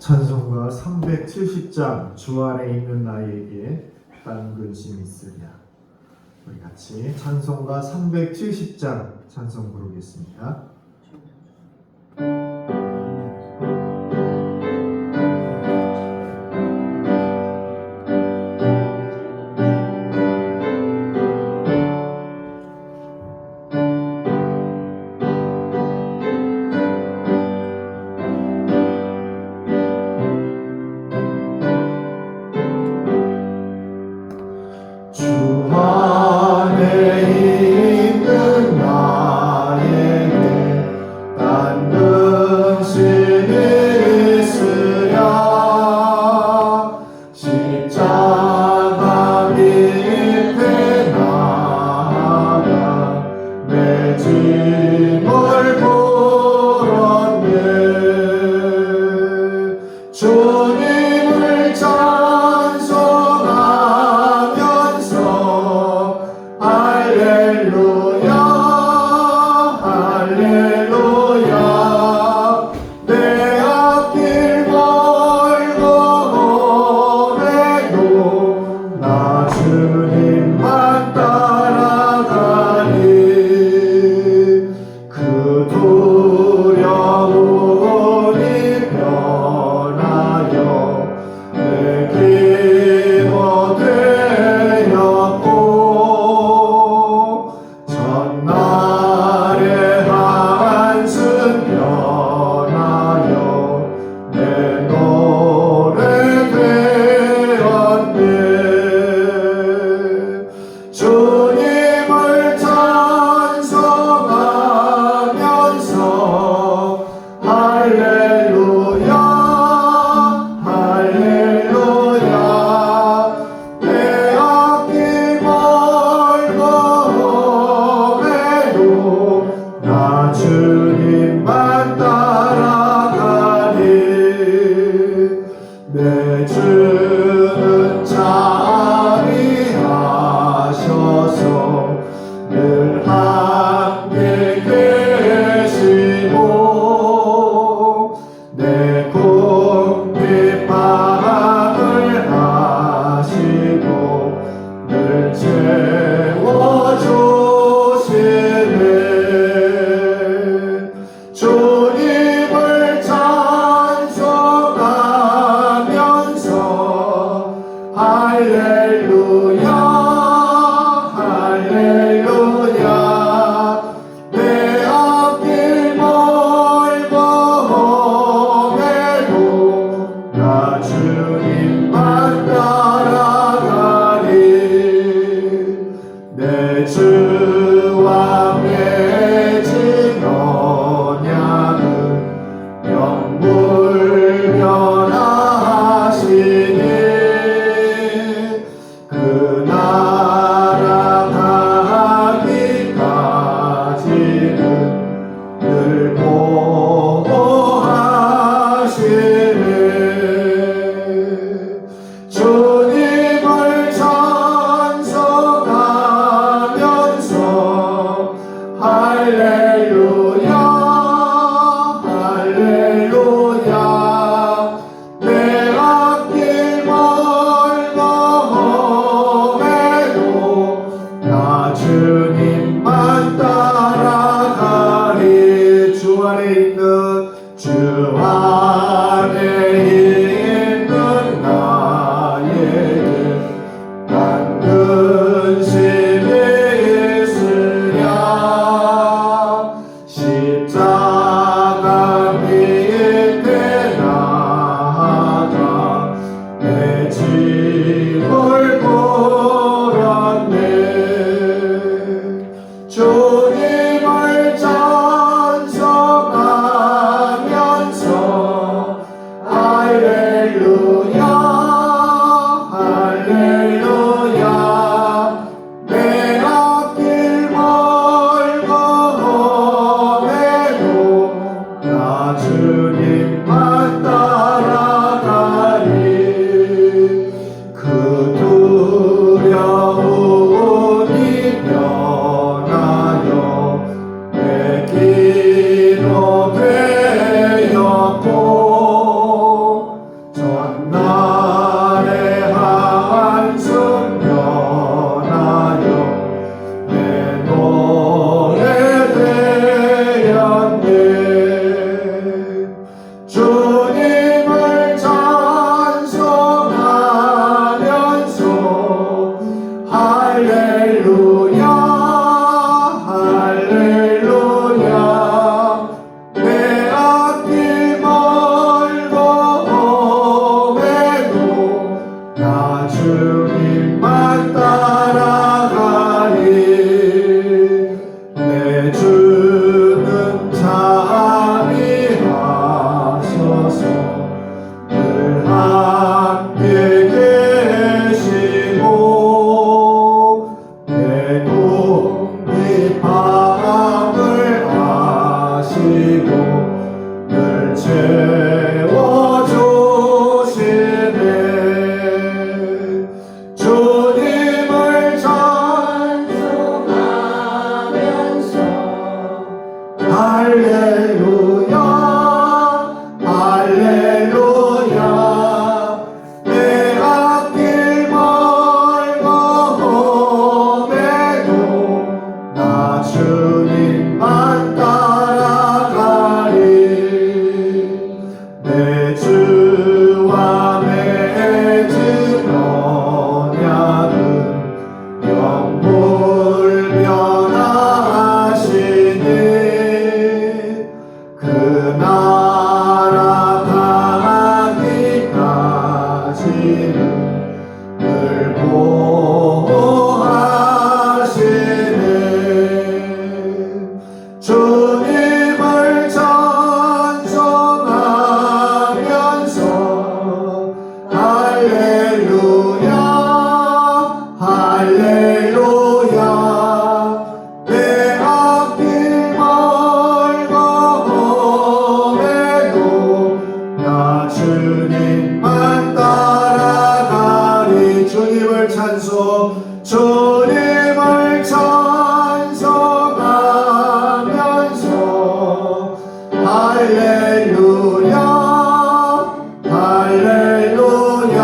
찬송가 370장 주 안에 있는 나에게 딴 근심이 있으랴. 우리 같이 찬송가 370장 찬송 부르겠습니다. 주님을 찬송하면서 할렐루야 할렐루야 내 앞길 멀고 오래도 나 주님만 따라가리 그 두려움이 주님을 찬송하면서 할렐루야 할렐루야 내 앞길 멀고 오래도 나 주님만 따라가리 내 주는 자비하셔서 늘 함께 계시고 내 궁핍함을 하시고 늘 채워주시네 주님을 찬송하면서 할렐루야 할렐루야 내 앞길 멀고 오래도 나 주님만 따라가리 내 주와 맺은 언약은 영불변하시니 그 나라 가기까지는 늘 보호하시네 주님을 찬송하면서 할렐루야 할렐루야 내 앞길 멀고 오래도 나 주님만 따라가리 주 안에 있는 나에게 딴 근심이 있으랴 십자가 밑에 나아가 내 짐을 물었네 주님을 찬송하면서 할렐루야 할렐루야 내 앞길 멀고 오래도 나 주님만 따라가리 그 두려움이 변하여 할렐루야 할렐루야 내 앞길 멀고 험해도 나 주님만 따라가리 내 주와 맺은 언약은 영불변하시니 그 나라 가기까지는 늘 보호하시네 주님을 찬송하면서 할렐루야 할렐루야 내 앞길 멀고 험해도 나 주님만 따라가리 주님을 찬송하면서 할렐루야 할렐루야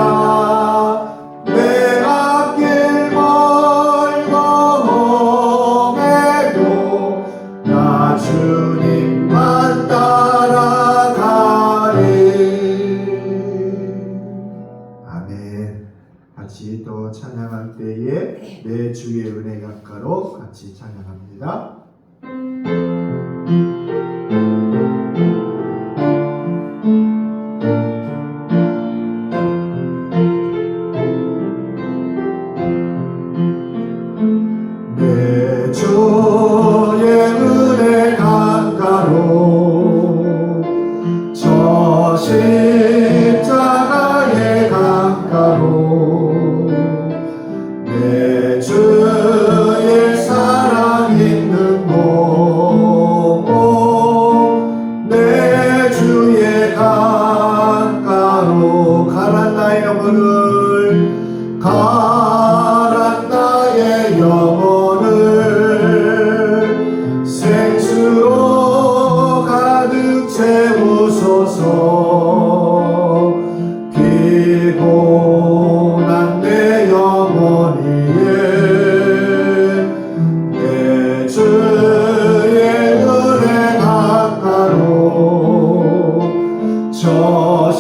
내 앞길 멀고 험해도 나 주님만 따라가리 아멘. 같이 또 찬양할 때에 내 주의 은혜 강가로 같이 찬양합니다. 내 주의 은혜 강가로 저 십자가의 강가로 내 주의 사랑 있는 곳 내 주의 강가로 가란 나의 영혼을 가란 나의 영혼을 생수로 가득 채우소서 피곤한 내 영혼이에 내 주의 은혜 강가로 저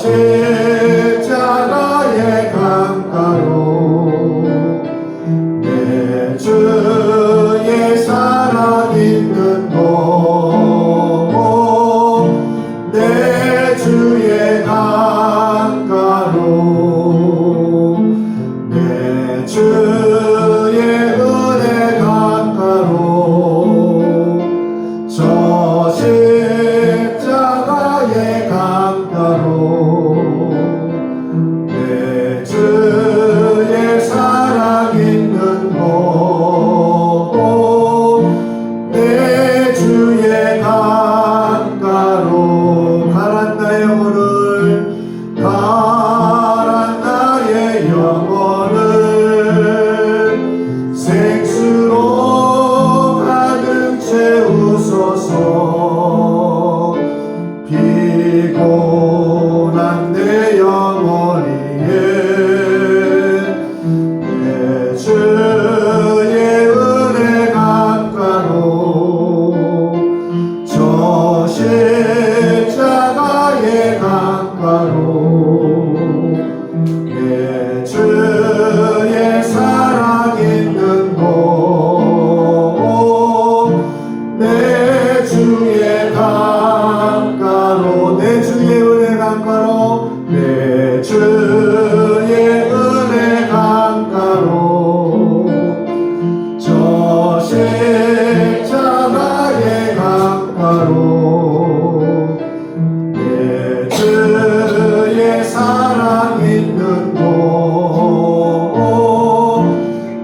십자가의 강가로 내 주의 사랑 있는 곳 내 주의 강가로 내 주의 은혜 강가로 저 십자가의 강가로 내 주의 사랑 있는 곳 내 주의 강가로 가란 나의 영혼을 가란 나의 영혼을 생수로 가득 채우소서 피곤한 내 영혼이에 내 주의 은혜 강가로 저 십자가의 강가로 내 주의 사랑 있는 곳 내 주의 강가로 내 주의 은혜 강가로 내 주의 은혜 강가로 저 십자가의 강가로 내 주의 사랑 있는 곳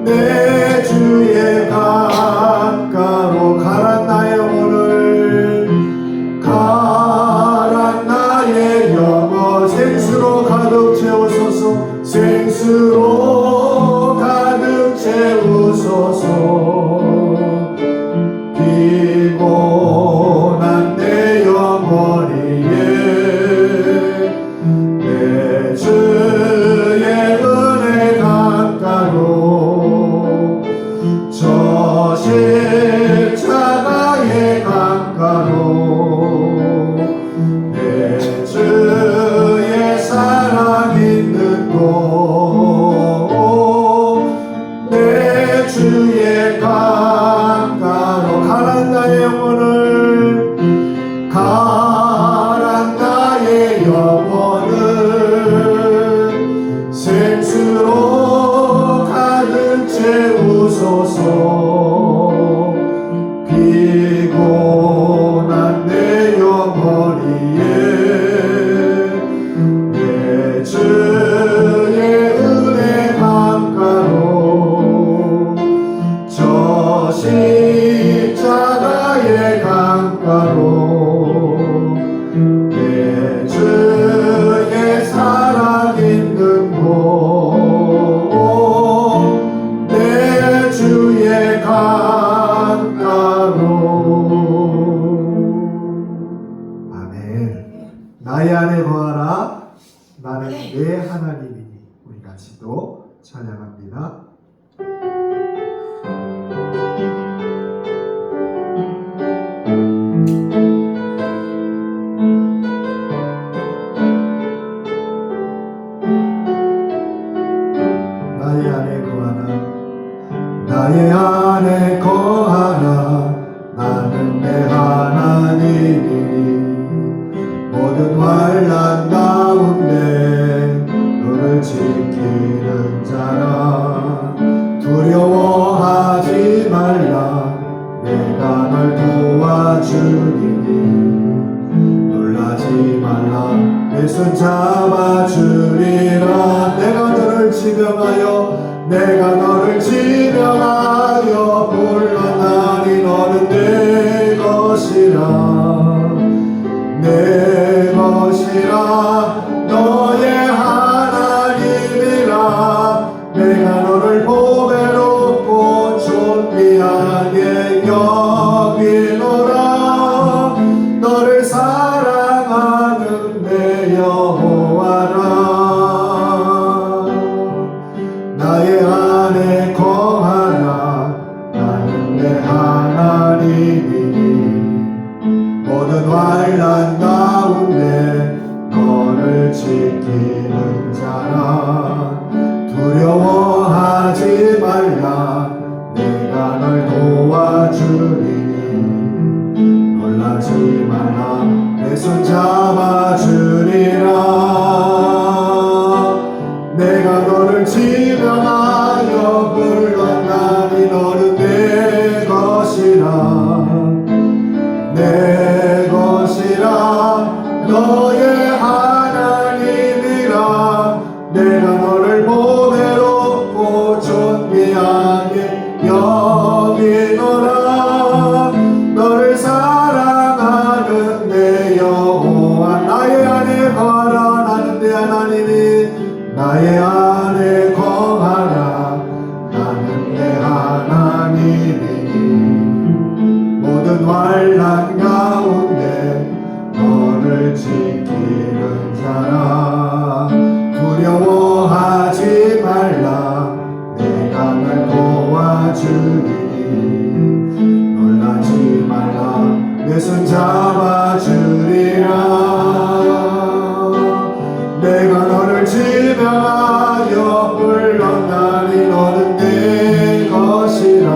내 주의 강가로 가란 나의 영혼을 가란 나의 영혼 생수로 가득 채우소서 생수로 가득 채우소서 피곤한 같이 또 찬양합니다. 나의 안에 거하라. 나는 내 하나님이니 모든 환난 가운데 너를 지키는 자라. 두려워하지 말라. 내가 널 도와주리니 놀라지 말라. 내 손 잡아주리라. 내가 너를 지명하여 물러나니 너는 내 것이라. 내 것이라. 너의 하나님이라. 내가 너를 보배롭고 존귀하게 여기노라. 너를 사랑하는 내 여호와라. 나의 안에 거하라. 나는 내 하나님이니 모든 환난 가운데 너를 지키는 자라. 두려워하지 말라. 내가 널 도와주리니 놀라지 말라. 내 손 잡아주리라. 내가 너를 지명하여 불렀나니 너는 내 것이라. 내 것이라. 너의 하나님이라. 내가 너를 보배롭고 존귀하게 여기노라. 너를 사랑하는 내 여호와. 나의 안에 거하라. 나는 내 하나님이 나의 안에 거하라. 나는 내 하나님이니 모든 환난 가운데 너를 지키는 자라. 두려워하지 말라. 내가 널 도와주리니 놀라지 말라. 내 손 잡아주리라. 내가 너를 지명하여 불렀나니 너는 내 것이라.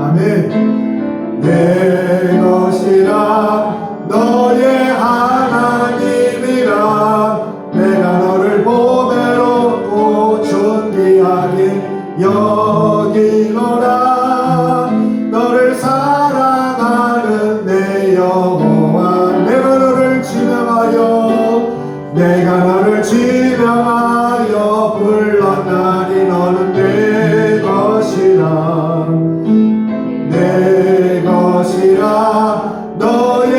아멘. 내 것이라. 너의 하나님이라. 내가 너를 보배롭고 존귀하게 여기노라. 너를 사랑하는 내 여호와. 내가 너를 지명하여 불렀나니 너는 내 것이라. 내 것이라. 너의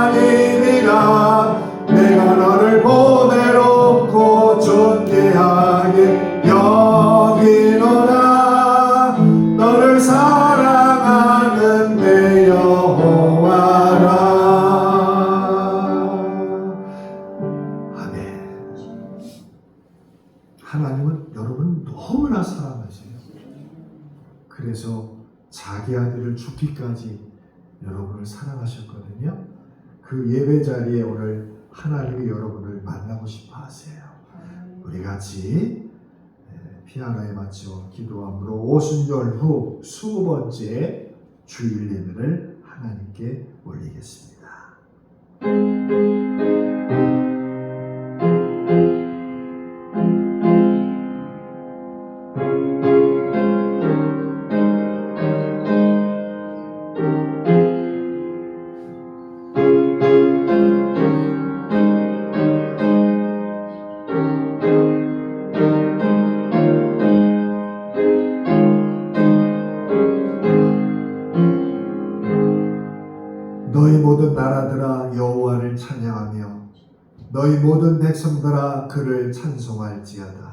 하나님이라. 내가 너를 보배롭고 존귀하게 여기노라. 너를 사랑하는 내 여호와라. 하나님은 여러분 너무나 사랑하세요. 그래서 자기 아들을 죽기까지 여러분을 사랑하셨거든요. 그 예배 자리에 오늘 하나님이 여러분을 만나고 싶어 하세요. 우리 같이 피아노에 맞춰 기도함으로 오순절 후 20번째 주일 예배를 하나님께 올리겠습니다. 너희 모든 나라들아 여호와를 찬양하며 너희 모든 백성들아 그를 찬송할지어다.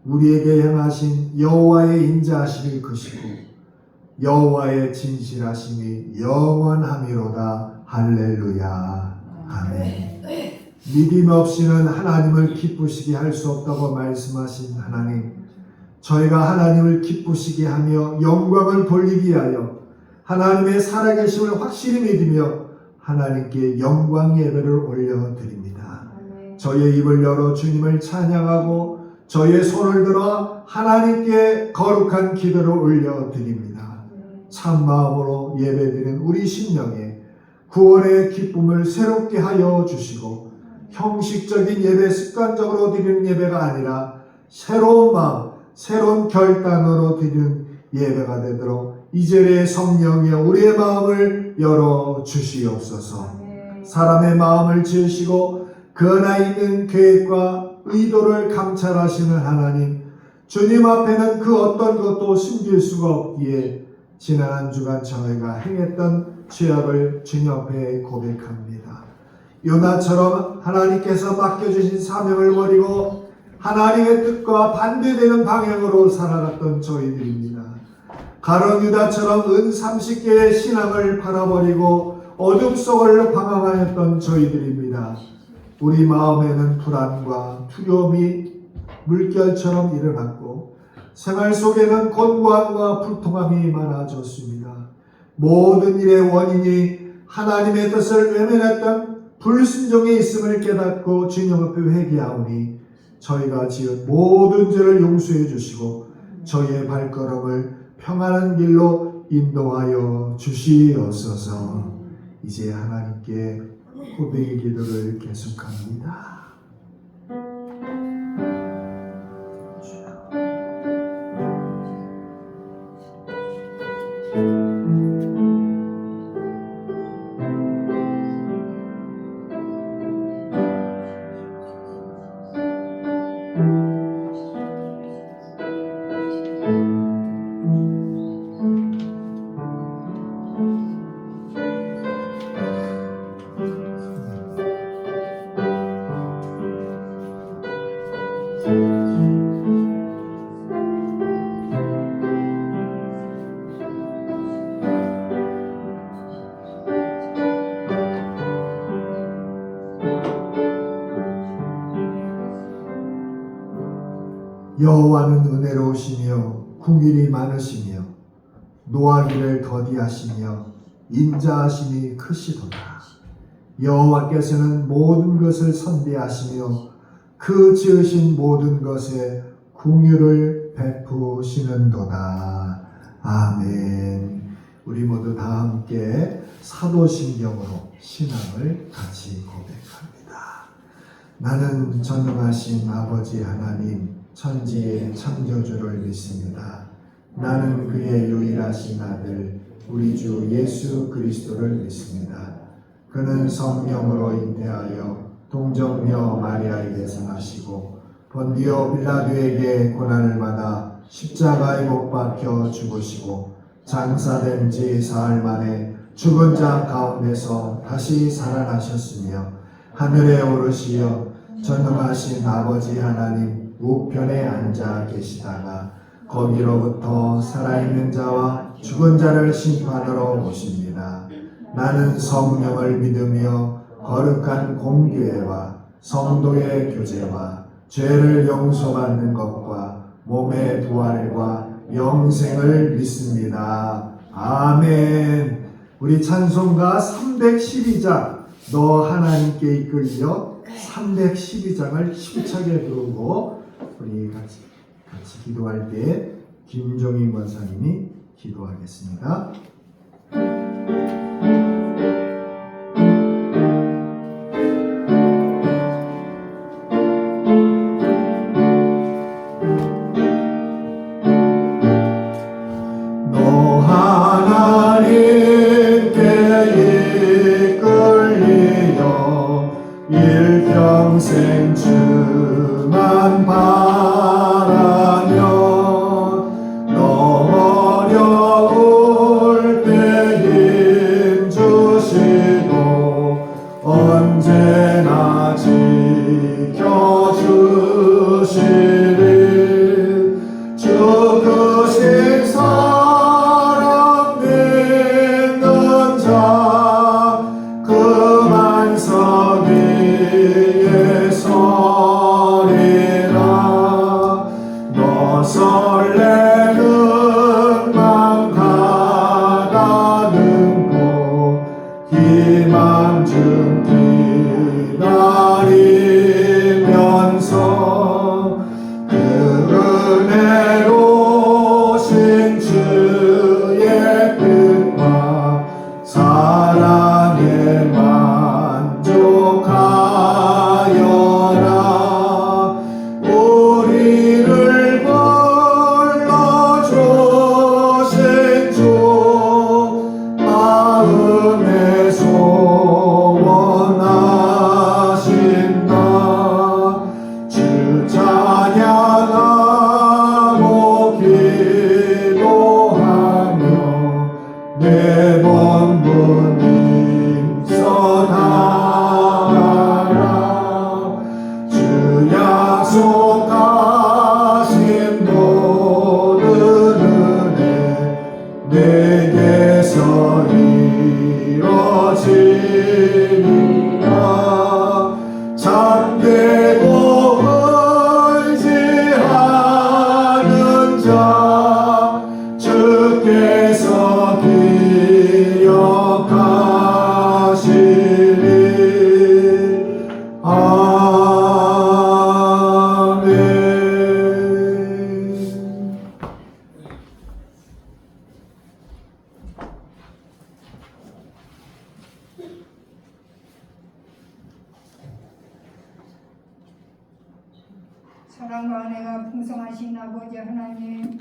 우리에게 행하신 여호와의 인자하심이 크시고 여호와의 진실하심이 영원하미로다. 할렐루야. 아멘. 믿음 없이는 하나님을 기쁘시게 할 수 없다고 말씀하신 하나님, 저희가 하나님을 기쁘시게 하며 영광을 돌리기 위하여 하나님의 살아계심을 확실히 믿으며 하나님께 영광 예배를 올려드립니다. 저희의 입을 열어 주님을 찬양하고 저희의 손을 들어 하나님께 거룩한 기도를 올려드립니다. 참 마음으로 예배드리는 우리 심령에 구원의 기쁨을 새롭게 하여 주시고 형식적인 예배, 습관적으로 드리는 예배가 아니라 새로운 마음, 새로운 결단으로 드리는 예배가 되도록 이제의 성령이여 우리의 마음을 열어 주시옵소서. 사람의 마음을 지으시고 그 안에 있는 계획과 의도를 감찰하시는 하나님, 주님 앞에는 그 어떤 것도 숨길 수가 없기에 지난 한 주간 저희가 행했던 죄악을 주님 앞에 고백합니다. 요나처럼 하나님께서 맡겨주신 사명을 버리고 하나님의 뜻과 반대되는 방향으로 살아갔던 저희들입니다. 가룟 유다처럼 은 30개의 신앙을 팔아버리고 어둠 속을 방황하였던 저희들입니다. 우리 마음에는 불안과 두려움이 물결처럼 일어났고 생활 속에는 곤고함과 불통함이 많아졌습니다. 모든 일의 원인이 하나님의 뜻을 외면했던 불순종에 있음을 깨닫고 주님 앞에 회개하오니 저희가 지은 모든 죄를 용서해 주시고 저희의 발걸음을 평안한 길로 인도하여 주시옵소서. 이제 하나님께 고백의 기도를 계속합니다. 여호와는 은혜로우시며 긍휼이 많으시며 노하기를 더디하시며 인자하심이 크시도다. 여호와께서는 모든 것을 선대하시며 그 지으신 모든 것에 긍휼을 베푸시는도다. 아멘. 우리 모두 다 함께 사도신경으로 신앙을 같이 고백합니다. 나는 전능하신 아버지 하나님 천지의 창조주를 믿습니다. 나는 그의 유일하신 아들 우리 주 예수 그리스도를 믿습니다. 그는 성령으로 잉태하여 동정녀 마리아에게서 나시고 본디오 빌라도에게 고난을 받아 십자가에 못 박혀 죽으시고 장사된 지 사흘 만에 죽은 자 가운데서 다시 살아나셨으며 하늘에 오르시어 전능하신 아버지 하나님 우편에 앉아 계시다가 거기로부터 살아있는 자와 죽은 자를 심판하러 오십니다. 나는 성령을 믿으며 거룩한 공교회와 성도의 교제와 죄를 용서받는 것과 몸의 부활과 영생을 믿습니다. 아멘. 우리 찬송가 312장 너 하나님께 이끌려 312장을 힘차게 부르고 우리 같이 기도할 때 김종인 권사님이 기도하겠습니다. 너 하나님께 이끌리어 일평생 주만 바라며 너 어려울 본부님 써나가라 주 약속하신 모든 은혜 내게서 이뤄지리라 잠들고 의지하는 자 주께서 기억하시리 아멘. 사랑과 은혜가 풍성하신 아버지 하나님,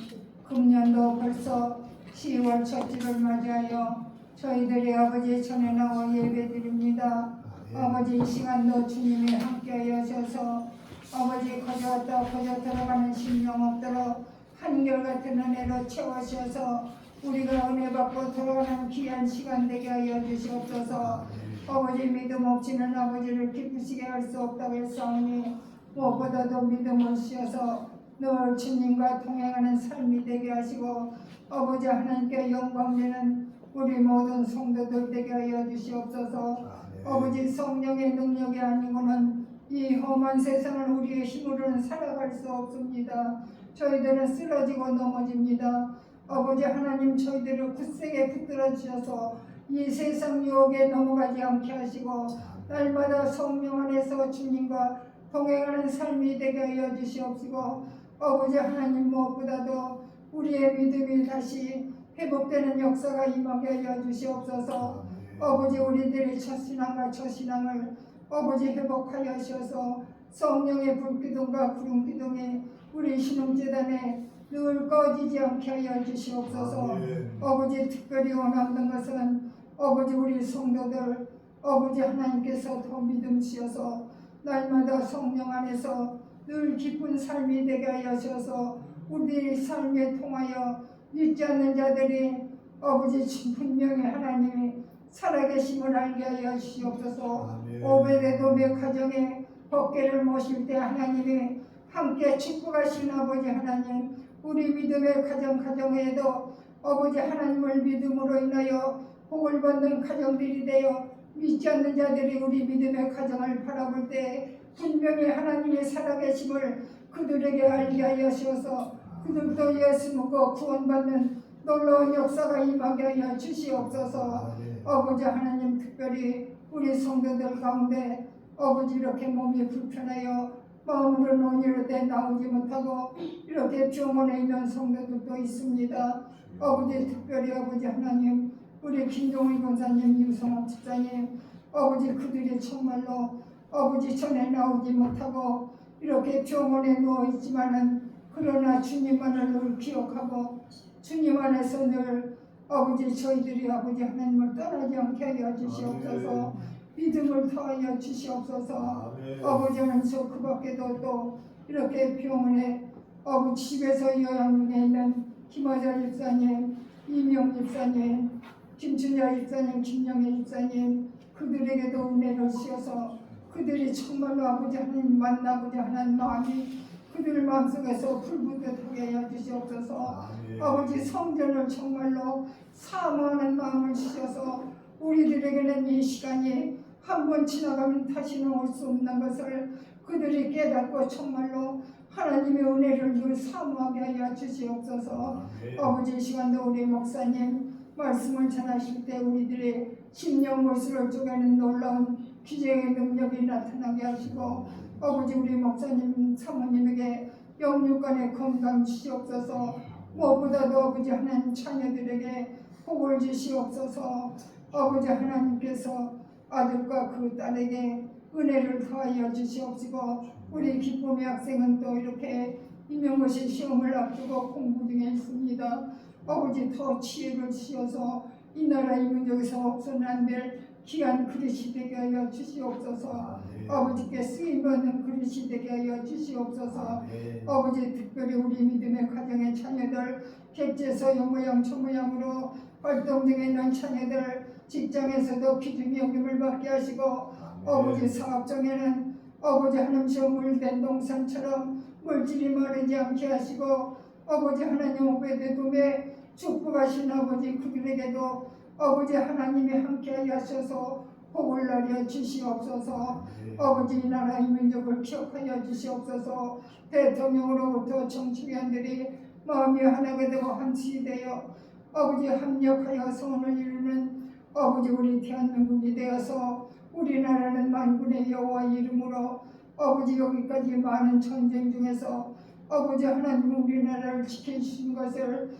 금년도 벌써 10월 첫주를 맞이하여 저희들의 아버지 전에 나와 예배드립니다. 아버지 이 시간도 주님이 함께하여 주셔서 아버지 거저왔다 거저 들어가는 심령 없도록 한결같은 은혜로 채워주셔서 우리가 은혜 받고 돌아가는 귀한 시간 되게 하여 주시옵소서. 아버지 믿음 없이는 아버지를 기쁘시게 할 수 없다고 했사오니 무엇보다도 믿음을 주셔서 늘 주님과 동행하는 삶이 되게 하시고 아버지 하나님께 영광되는 우리 모든 성도들 되게 하여 주시옵소서. 아버지 성령의 능력이 아니고는 이 험한 세상을 우리의 힘으로는 살아갈 수 없습니다. 저희들은 쓰러지고 넘어집니다. 아버지 하나님 저희들을 굳세게 붙들어 주셔서 이 세상 유혹에 넘어가지 않게 하시고 날마다 성령 안에서 주님과 동행하는 삶이 되게 하여 주시옵시고 아버지 하나님 무엇보다도 우리의 믿음이 다시 회복되는 역사가 임하게 하여 주시옵소서. 아버지 우리들의 첫신앙과 저신앙을 아버지 회복하여 주셔서 성령의 불기둥과 구름기둥이 우리 신흥재단에 늘 꺼지지 않게 하여 주시옵소서. 아버지 특별히 원하는 것은 아버지 우리 성도들 아버지 하나님께서 더 믿음 주셔서 날마다 성령 안에서 늘 기쁜 삶이 되게 하여 주셔서 우리 삶에 통하여 믿지 않는 자들이 아버지 분명히 하나님이 살아계심을 알게 하여 주시옵소서. 오베데돔의 가정에 법궤를 모실 때 하나님이 함께 축복하신 아버지 하나님 우리 믿음의 가정에도 아버지 하나님을 믿음으로 인하여 복을 받는 가정들이 되어 믿지 않는 자들이 우리 믿음의 가정을 바라볼 때 분명히 하나님의 살아계심을 그들에게 알게 하여 주셔서 그들도 예수 믿고 구원받는 놀라운 역사가 임하게 하여 주시옵소서. 아버지 하나님 특별히 우리 성도들 가운데 아버지 이렇게 몸이 불편하여 마음으로 논의를 때 나오지 못하고 이렇게 병원에 있는 성도들도 있습니다. 아버지 특별히 아버지 하나님 우리 김종희 권사님 유성학 집사님 아버지 그들이 정말로 아버지 전에 나오지 못하고 이렇게 병원에 누워있지만은 그러나 주님만을 늘 기억하고 주님 안에서 늘 아버지 저희들이 아버지 하나님을 떠나지 않게 하여 주시옵소서. 믿음을 더하여 주시옵소서. 아버지 하나님 그 밖에도 또 이렇게 병원에 아버지 집에서 요양 중에 있는 김화자 집사님 이명 집사님 김춘자 집사님 김영애 집사님 그들에게도 은혜를 주셔서 그들이 정말로 아버지 하나님 만나고자 하는 마음이 그들 마음속에서 불붙게 하여 주시옵소서. 아버지 성전을 정말로 사모하는 마음을 주셔서 우리들에게는 이 시간이 한 번 지나가면 다시는 올 수 없는 것을 그들이 깨닫고 정말로 하나님의 은혜를 늘 사모하게 하여 주시옵소서. 아버지 이 시간도 우리 목사님 말씀을 전하실 때 우리들의 심령 골수를 쪼개는 놀라운 기적의 능력이 나타나게 하시고 아버지 우리 목사님 사모님에게 영육간의 건강 주시옵소서. 무엇보다도 아버지 하나님 자녀들에게 복을 주시옵소서. 아버지 하나님께서 아들과 그 딸에게 은혜를 더하여 주시옵시고 우리 기쁨의 학생은 또 이렇게 임용고시 시험을 앞두고 공부 중에 있습니다. 아버지 더 지혜를 주셔서 이 나라 이 민족에서 없어는 안 될 귀한 그릇이 되게 하여 주시옵소서. 아버지께 쓰임받는 그릇이 되게 하여 주시옵소서. 아버지 특별히 우리 믿음의 가정의 자녀들 객제서 요 모양 저 모양으로 활동 중에 있는 자녀들 직장에서도 귀중히 여김을 받게 하시고 아버지 사업 중에는 아버지 하나님시여 물된 동산처럼 물질이 마르지 않게 하시고 아버지 하나님 오베데돔에 축복하신 아버지 그들에게도 아버지 하나님이 함께하여 하셔서 복을 나려 주시옵소서. 아버지 이 나라 이 민족을 기억하여 주시옵소서. 대통령으로부터 정치위원들이 마음이 하나가 되고 한식이 되어 아버지 합력하여 소원을 이루는 아버지 우리 대한민국이 되어서 우리나라는 만군의 여호와 이름으로 아버지 여기까지 많은 전쟁 중에서 아버지 하나님 우리나라를 지켜주신 것을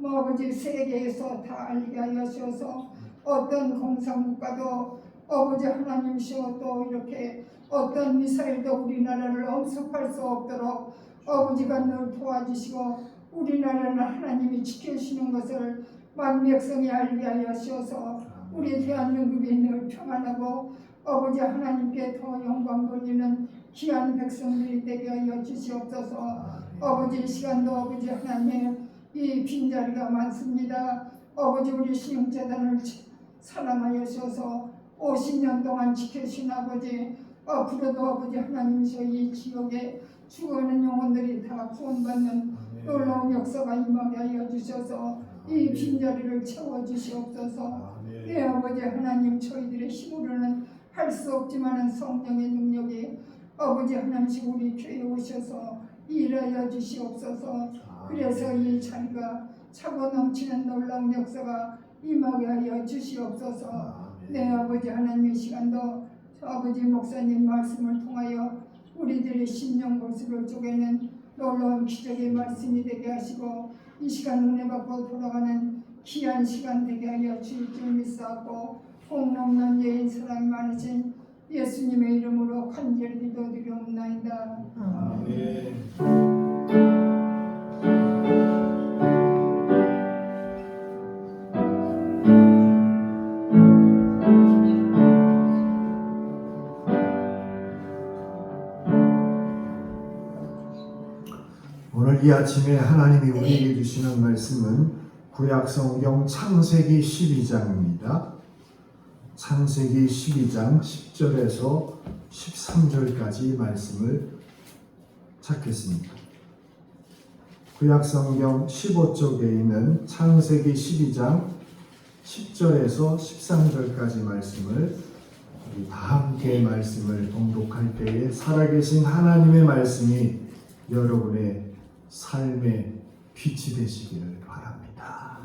아버지 세계에서 다 알게 하여 주셔서 어떤 공산국가도 아버지 하나님이시여 또 이렇게 어떤 미사일도 우리나라를 엄습할 수 없도록 아버지가 늘 도와주시고 우리나라는 하나님이 지켜주시는 것을 만백성이 알게 하여 주셔서 우리 대한민국이 늘 평안하고 아버지 하나님께 더 영광 돌리는 귀한 백성들이 되게 하여 주시옵소서. 아버지 이 시간도 아버지 하나님 이 빈자리가 많습니다. 아버지 우리 신용재단을 사랑하여 주셔서 50년 동안 지켜주신 아버지 앞으로도 아버지 하나님이셔 이 지역에 죽어가는 영혼들이 다 구원받는 놀라운 역사가 임하게 하여 주셔서 이 빈자리를 채워주시옵소서. 네 아버지 하나님 저희들의 힘으로는 할 수 없지만 성령의 능력이 아버지 하나님씩 우리 교회에 오셔서 일하여 주시옵소서. 그래서 이 자리가 차고 넘치는 놀라운 역사가 임하게 하여 주시옵소서. 네 아버지 하나님 이 시간도 저 아버지 목사님 말씀을 통하여 우리들의 심령 골수를 쪼개는 놀라운 기적의 말씀이 되게 하시고 이 시간 은혜 받고 돌아가는 귀한 시간 되게 하여 주실 줄 믿사옵고 복넘는 예인 사랑이 많으신 예수님의 이름으로 간절히 기도드리옵나이다. 아멘. 오늘 이 아침에 하나님이 우리에게 주시는 말씀은 구약성경 창세기 12장입니다. 창세기 12장 10절에서 13절까지 말씀을 찾겠습니다. 구약성경 15쪽에 있는 창세기 12장 10절에서 13절까지 말씀을 우리 다 함께 말씀을 봉독할 때에 살아계신 하나님의 말씀이 여러분의 삶의 빛이 되시기를 바랍니다.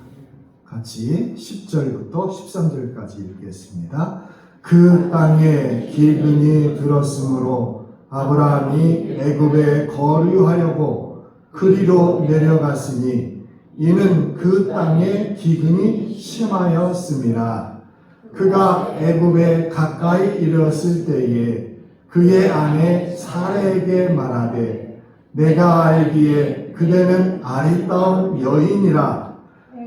같이 10절부터 13절까지 읽겠습니다. 그 땅에 기근이 들었으므로 아브라함이 애굽에 거류하려고 그리로 내려갔으니 이는 그 땅에 기근이 심하였음이라. 그가 애굽에 가까이 이르렀을 때에 그의 아내 사라에게 말하되 내가 알기에 그대는 아리따운 여인이라.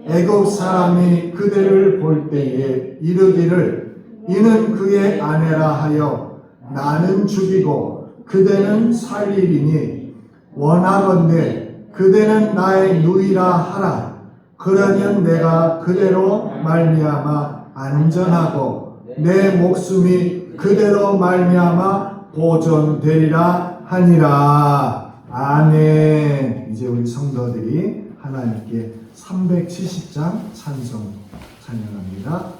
애굽 사람이 그대를 볼 때에 이르기를 이는 그의 아내라 하여 나는 죽이고 그대는 살리리니 원하건대 그대는 나의 누이라 하라. 그러면 내가 그대로 말미암아 안전하고 내 목숨이 그대로 말미암아 보존되리라 하니라. 아멘. 이제 우리 성도들이 하나님께 370장 찬송 찬양합니다.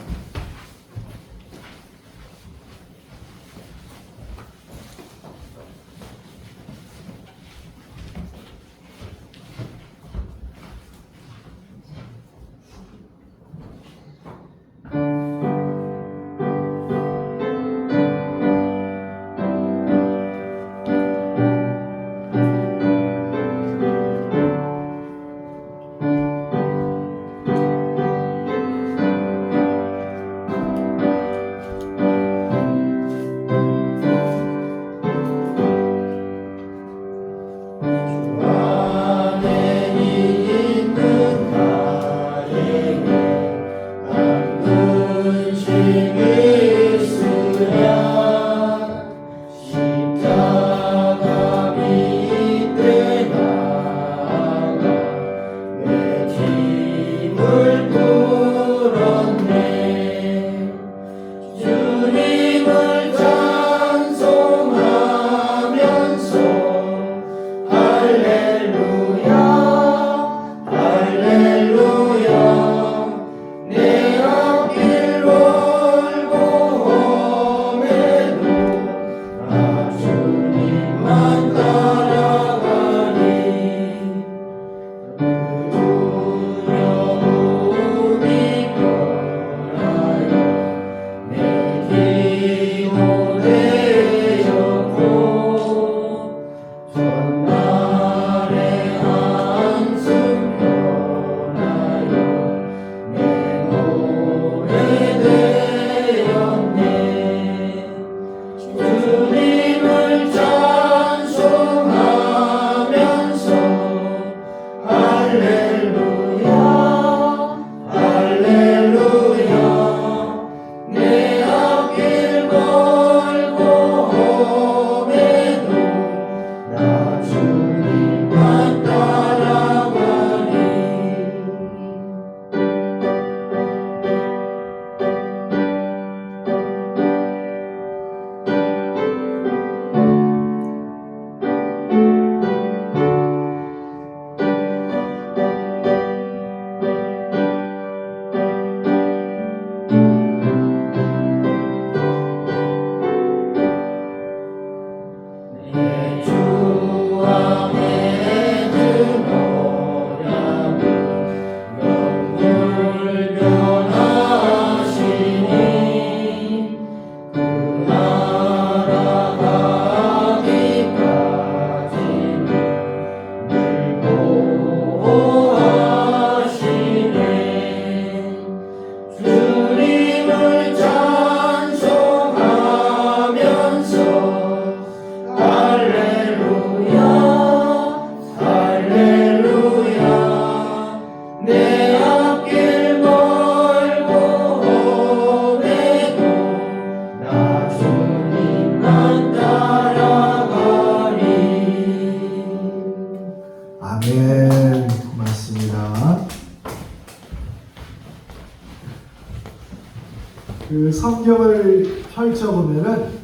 그 성경을 펼쳐보면은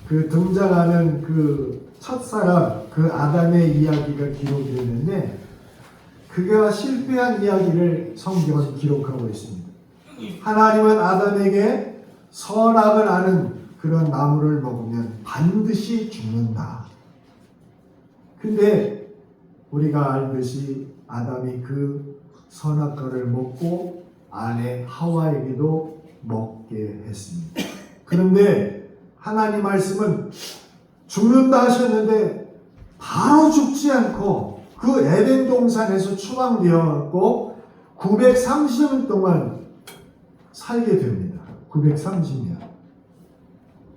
그 등장하는 그 첫사람, 그 아담의 이야기가 기록이 되는데 그가 실패한 이야기를 성경은 기록하고 있습니다. 하나님은 아담에게 선악을 아는 그런 나무를 먹으면 반드시 죽는다. 근데 우리가 알듯이 아담이 그 선악과를 먹고 아내 하와에게도 먹게 했습니다. 그런데 하나님 말씀은 죽는다 하셨는데 바로 죽지 않고 그 에덴 동산에서 추방되었고 930년 동안 살게 됩니다. 930년.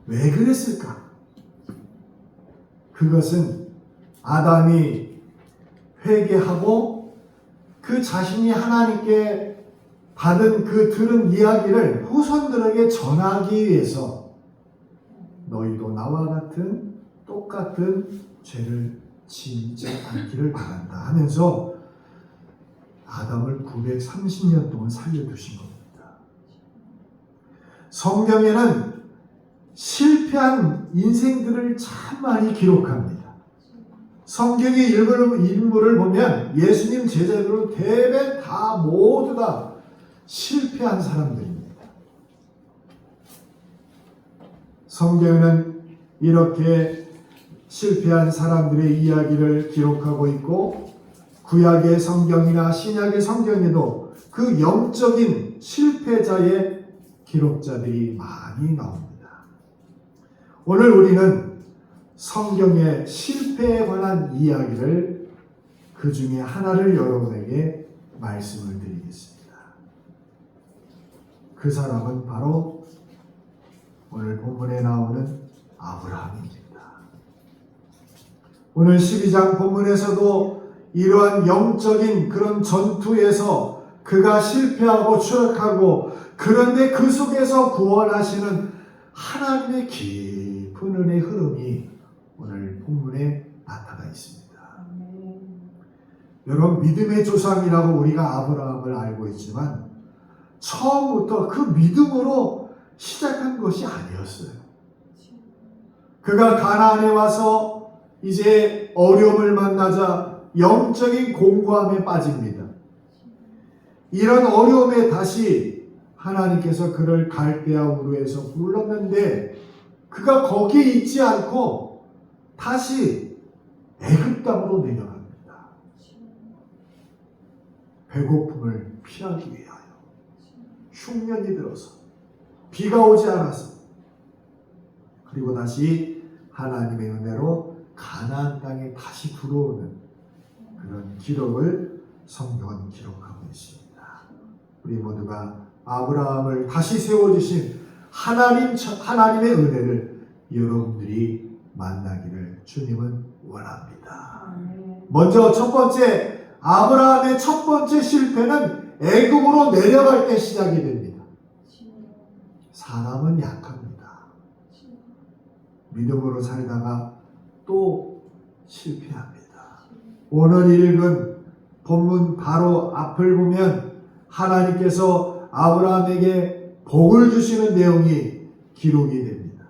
왜 그랬을까? 그것은 아담이 회개하고 그 자신이 하나님께 받은 그 들은 이야기를 후손들에게 전하기 위해서 너희도 나와 같은 똑같은 죄를 지지 않기를 바란다 하면서 아담을 930년 동안 살려두신 겁니다. 성경에는 실패한 인생들을 참 많이 기록합니다. 성경의 인물을 보면 예수님 제자들은 대부분 다 모두 다 실패한 사람들입니다. 성경은 이렇게 실패한 사람들의 이야기를 기록하고 있고 구약의 성경이나 신약의 성경에도 그 영적인 실패자의 기록자들이 많이 나옵니다. 오늘 우리는 성경의 실패에 관한 이야기를 그 중에 하나를 여러분에게 말씀을 드리겠습니다. 그 사람은 바로 오늘 본문에 나오는 아브라함입니다. 오늘 12장 본문에서도 이러한 영적인 그런 전투에서 그가 실패하고 추락하고 그런데 그 속에서 구원하시는 하나님의 깊은 은혜의 흐름이 오늘 본문에 나타나 있습니다. 여러분 믿음의 조상이라고 우리가 아브라함을 알고 있지만 처음부터 그 믿음으로 시작한 것이 아니었어요. 그가 가나안에 와서 이제 어려움을 만나자 영적인 공고함에 빠집니다. 이런 어려움에 다시 하나님께서 그를 갈대아 우르에서 불렀는데 그가 거기에 있지 않고 다시 애굽 땅으로 내려갑니다. 배고픔을 피하기 위하여 흉년이 들어서 비가 오지 않아서 그리고 다시 하나님의 은혜로 가나안 땅에 다시 들어오는 그런 기록을 성경은 기록하고 있습니다. 우리 모두가 아브라함을 다시 세워주신 하나님의 은혜를 여러분들이 만나기를 주님은 원합니다. 먼저 첫 번째 아브라함의 첫 번째 실패는 애굽으로 내려갈 때 시작이 됩니다. 사람은 약합니다. 믿음으로 살다가 또 실패합니다. 오늘 읽은 본문 바로 앞을 보면 하나님께서 아브라함에게 복을 주시는 내용이 기록이 됩니다.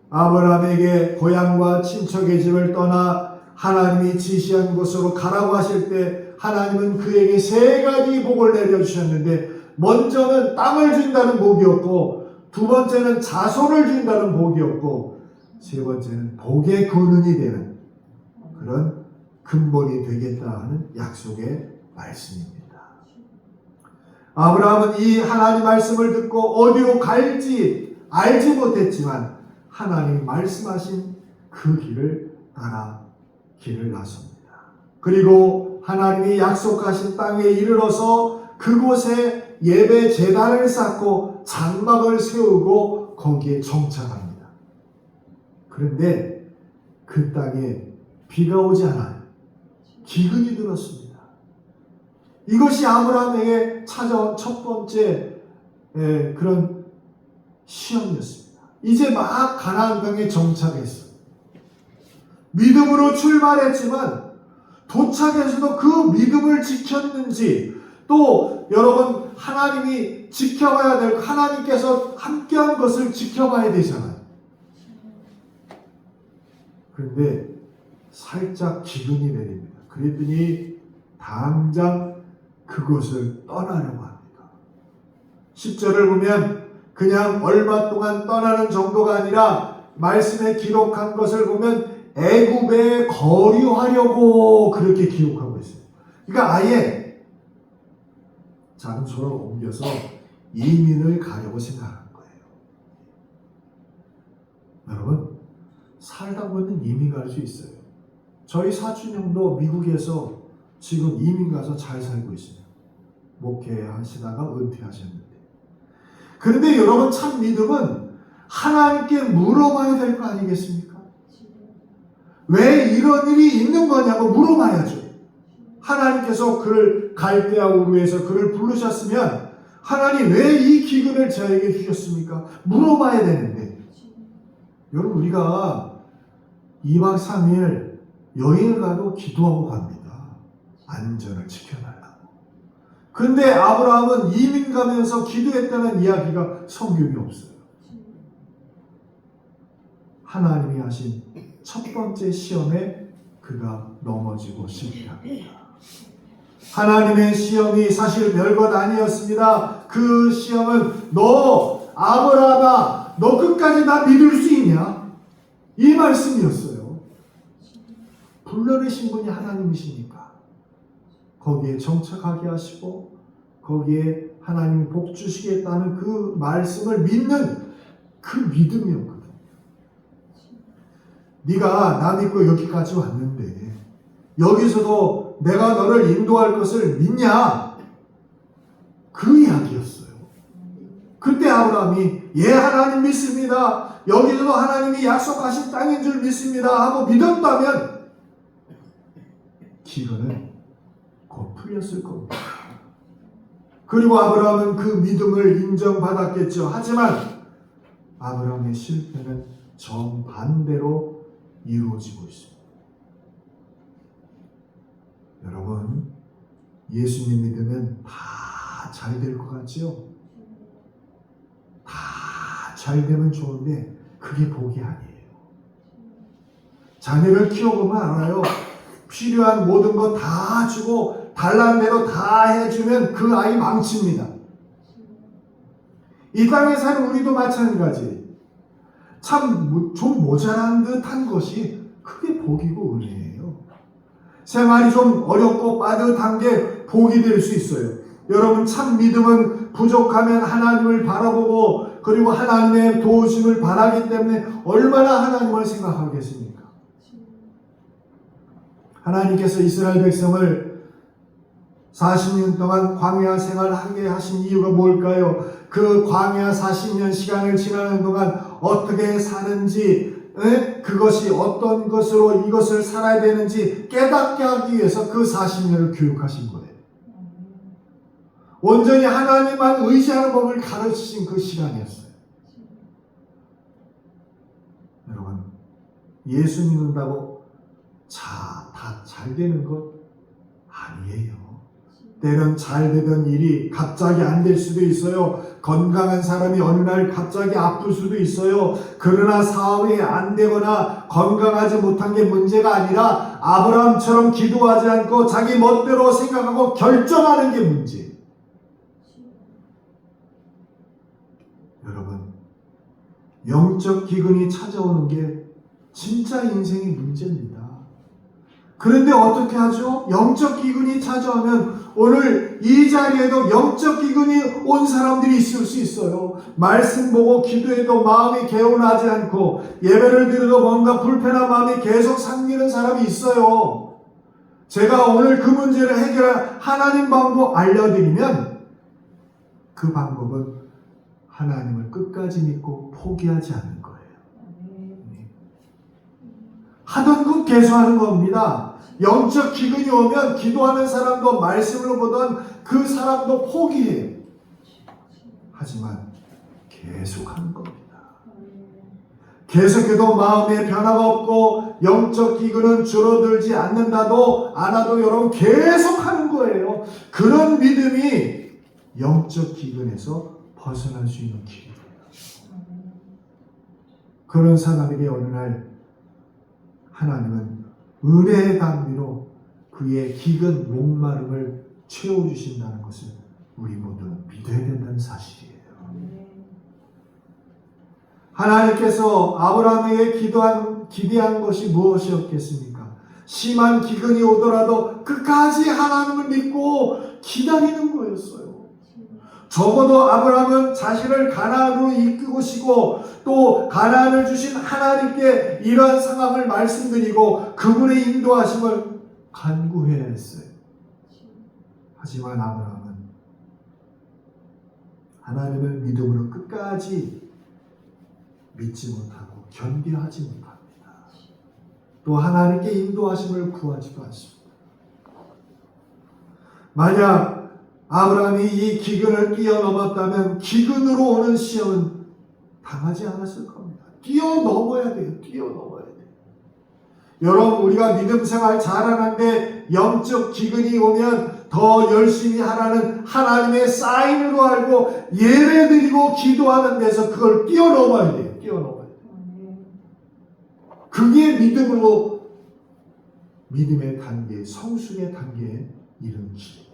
아브라함에게 고향과 친척의 집을 떠나 하나님이 지시한 곳으로 가라고 하실 때 하나님은 그에게 세 가지 복을 내려주셨는데 먼저는 땅을 준다는 복이었고 두 번째는 자손을 준다는 복이었고 세 번째는 복의 근원이 되는 그런 근본이 되겠다 하는 약속의 말씀입니다. 아브라함은 이 하나님 말씀을 듣고 어디로 갈지 알지 못했지만 하나님 말씀하신 그 길을 따라 길을 나섭니다. 그리고 하나님이 약속하신 땅에 이르러서 그곳에 예배 제단을 쌓고 장막을 세우고 거기에 정착합니다. 그런데 그 땅에 비가 오지 않아요. 기근이 들었습니다. 이것이 아브라함에게 찾아온 첫 번째 그런 시험이었습니다. 이제 막 가나안 땅에 정착했어요. 믿음으로 출발했지만 도착해서도 그 믿음을 지켰는지 또 여러분 하나님이 지켜봐야 될, 하나님께서 함께한 것을 지켜봐야 되잖아요. 그런데 살짝 기근이 내립니다. 그랬더니 당장 그곳을 떠나려고 합니다. 10절을 보면 그냥 얼마 동안 떠나는 정도가 아니라 말씀에 기록한 것을 보면 애굽에 거류하려고 그렇게 기록하고 있어요. 그러니까 아예 장소를 옮겨서 이민을 가려고 생각한 거예요. 여러분, 살다 보면 이민 갈 수 있어요. 저희 사촌 형도 미국에서 지금 이민 가서 잘 살고 있어요. 목회하시다가 은퇴하셨는데. 그런데 여러분, 참 믿음은 하나님께 물어봐야 될 거 아니겠습니까? 왜 이런 일이 있는 거냐고 물어봐야죠. 하나님께서 그를 갈대하고 위해서 그를 부르셨으면 하나님 왜 이 기근을 저에게 주셨습니까? 물어봐야 되는데, 여러분, 우리가 2박 3일 여행을 가도 기도하고 갑니다. 안전을 지켜달라고. 그런데 아브라함은 이민 가면서 기도했다는 이야기가 성경에 없어요. 하나님이 하신 첫 번째 시험에 그가 넘어지고 실패합니다. 하나님의 시험이 사실 별것 아니었습니다. 그 시험은 너 아브라함아, 너 끝까지 나 믿을 수 있냐? 이 말씀이었어요. 불러내신 분이 하나님이시니까 거기에 정착하게 하시고 거기에 하나님이 복 주시겠다는 그 말씀을 믿는 그 믿음이었거든요. 네가 나 믿고 여기까지 왔는데 여기서도 내가 너를 인도할 것을 믿냐? 그 이야기였어요. 그때 아브라함이 예, 하나님 믿습니다. 여기서도 하나님이 약속하신 땅인 줄 믿습니다 하고 믿었다면 기근은 곧 풀렸을 겁니다. 그리고 아브라함은 그 믿음을 인정받았겠죠. 하지만 아브라함의 실패는 정반대로 이루어지고 있습니다. 여러분, 예수님 믿으면 다 잘 될 것 같지요? 다 잘 되면 좋은데 그게 복이 아니에요. 자녀를 키워보면 알아요. 필요한 모든 거 다 주고 달라는 대로 다 해주면 그 아이 망칩니다. 이 땅에 사는 우리도 마찬가지. 참 좀 모자란 듯한 것이 그게 복이고 은혜예요. 생활이 좀 어렵고 빠듯한 게 복이 될 수 있어요. 여러분, 참 믿음은 부족하면 하나님을 바라보고 그리고 하나님의 도우심을 바라기 때문에 얼마나 하나님을 생각하겠습니까? 하나님께서 이스라엘 백성을 40년 동안 광야 생활하게 하신 이유가 뭘까요? 그 광야 40년 시간을 지나는 동안 어떻게 사는지, 그것이 어떤 것으로 이것을 살아야 되는지 깨닫게 하기 위해서 그 40년을 교육하신 거예요. 온전히 하나님만 의지하는 법을 가르치신 그 시간이었어요. 여러분, 예수 믿는다고 다 잘 되는 것 아니에요. 때론 잘 되던 일이 갑자기 안 될 수도 있어요. 건강한 사람이 어느 날 갑자기 아플 수도 있어요. 그러나 사업이 안 되거나 건강하지 못한 게 문제가 아니라 아브라함처럼 기도하지 않고 자기 멋대로 생각하고 결정하는 게 문제예요. 여러분, 영적 기근이 찾아오는 게 진짜 인생의 문제입니다. 그런데 어떻게 하죠? 영적 기근이 찾아오면 오늘 이 자리에도 영적 기근이 온 사람들이 있을 수 있어요. 말씀 보고 기도해도 마음이 개운하지 않고 예배를 드려도 뭔가 불편한 마음이 계속 생기는 사람이 있어요. 제가 오늘 그 문제를 해결할 하나님 방법 알려드리면 그 방법은 하나님을 끝까지 믿고 포기하지 않는 거예요. 하던 것 계속하는 겁니다. 영적 기근이 오면 기도하는 사람도 말씀을 보던 그 사람도 포기해요. 하지만 계속하는 겁니다. 계속해도 마음에 변화가 없고 영적 기근은 줄어들지 않는다도 않아도 여러분 계속하는 거예요. 그런 믿음이 영적 기근에서 벗어날 수 있는 길이에요. 그런 사람에게 어느 날 하나님은 은혜의 담비로 그의 기근 목마름을 채워주신다는 것을 우리 모두는 믿어야 된다는 사실이에요. 하나님께서 아브라함에게 기대한 것이 무엇이었겠습니까? 심한 기근이 오더라도 끝까지 하나님을 믿고 기다리는 거였어요. 적어도 아브라함은 자신을 가나안으로 이끄시고 또 가나안을 주신 하나님께 이러한 상황을 말씀드리고 그분의 인도하심을 간구해야 했어요. 하지만 아브라함은 하나님을 믿음으로 끝까지 믿지 못하고 견디하지 못합니다. 또 하나님께 인도하심을 구하지도 않습니다. 만약 아브라함이 이 기근을 뛰어넘었다면 기근으로 오는 시험은 당하지 않았을 겁니다. 뛰어넘어야 돼요. 뛰어넘어야 돼요. 여러분, 우리가 믿음 생활 잘하는데 영적 기근이 오면 더 열심히 하라는 하나님의 사인으로 알고 예배드리고 기도하는 데서 그걸 뛰어넘어야 돼요. 뛰어넘어야 돼요. 그게 믿음으로 믿음의 단계, 성숙의 단계에 이른 길이에요.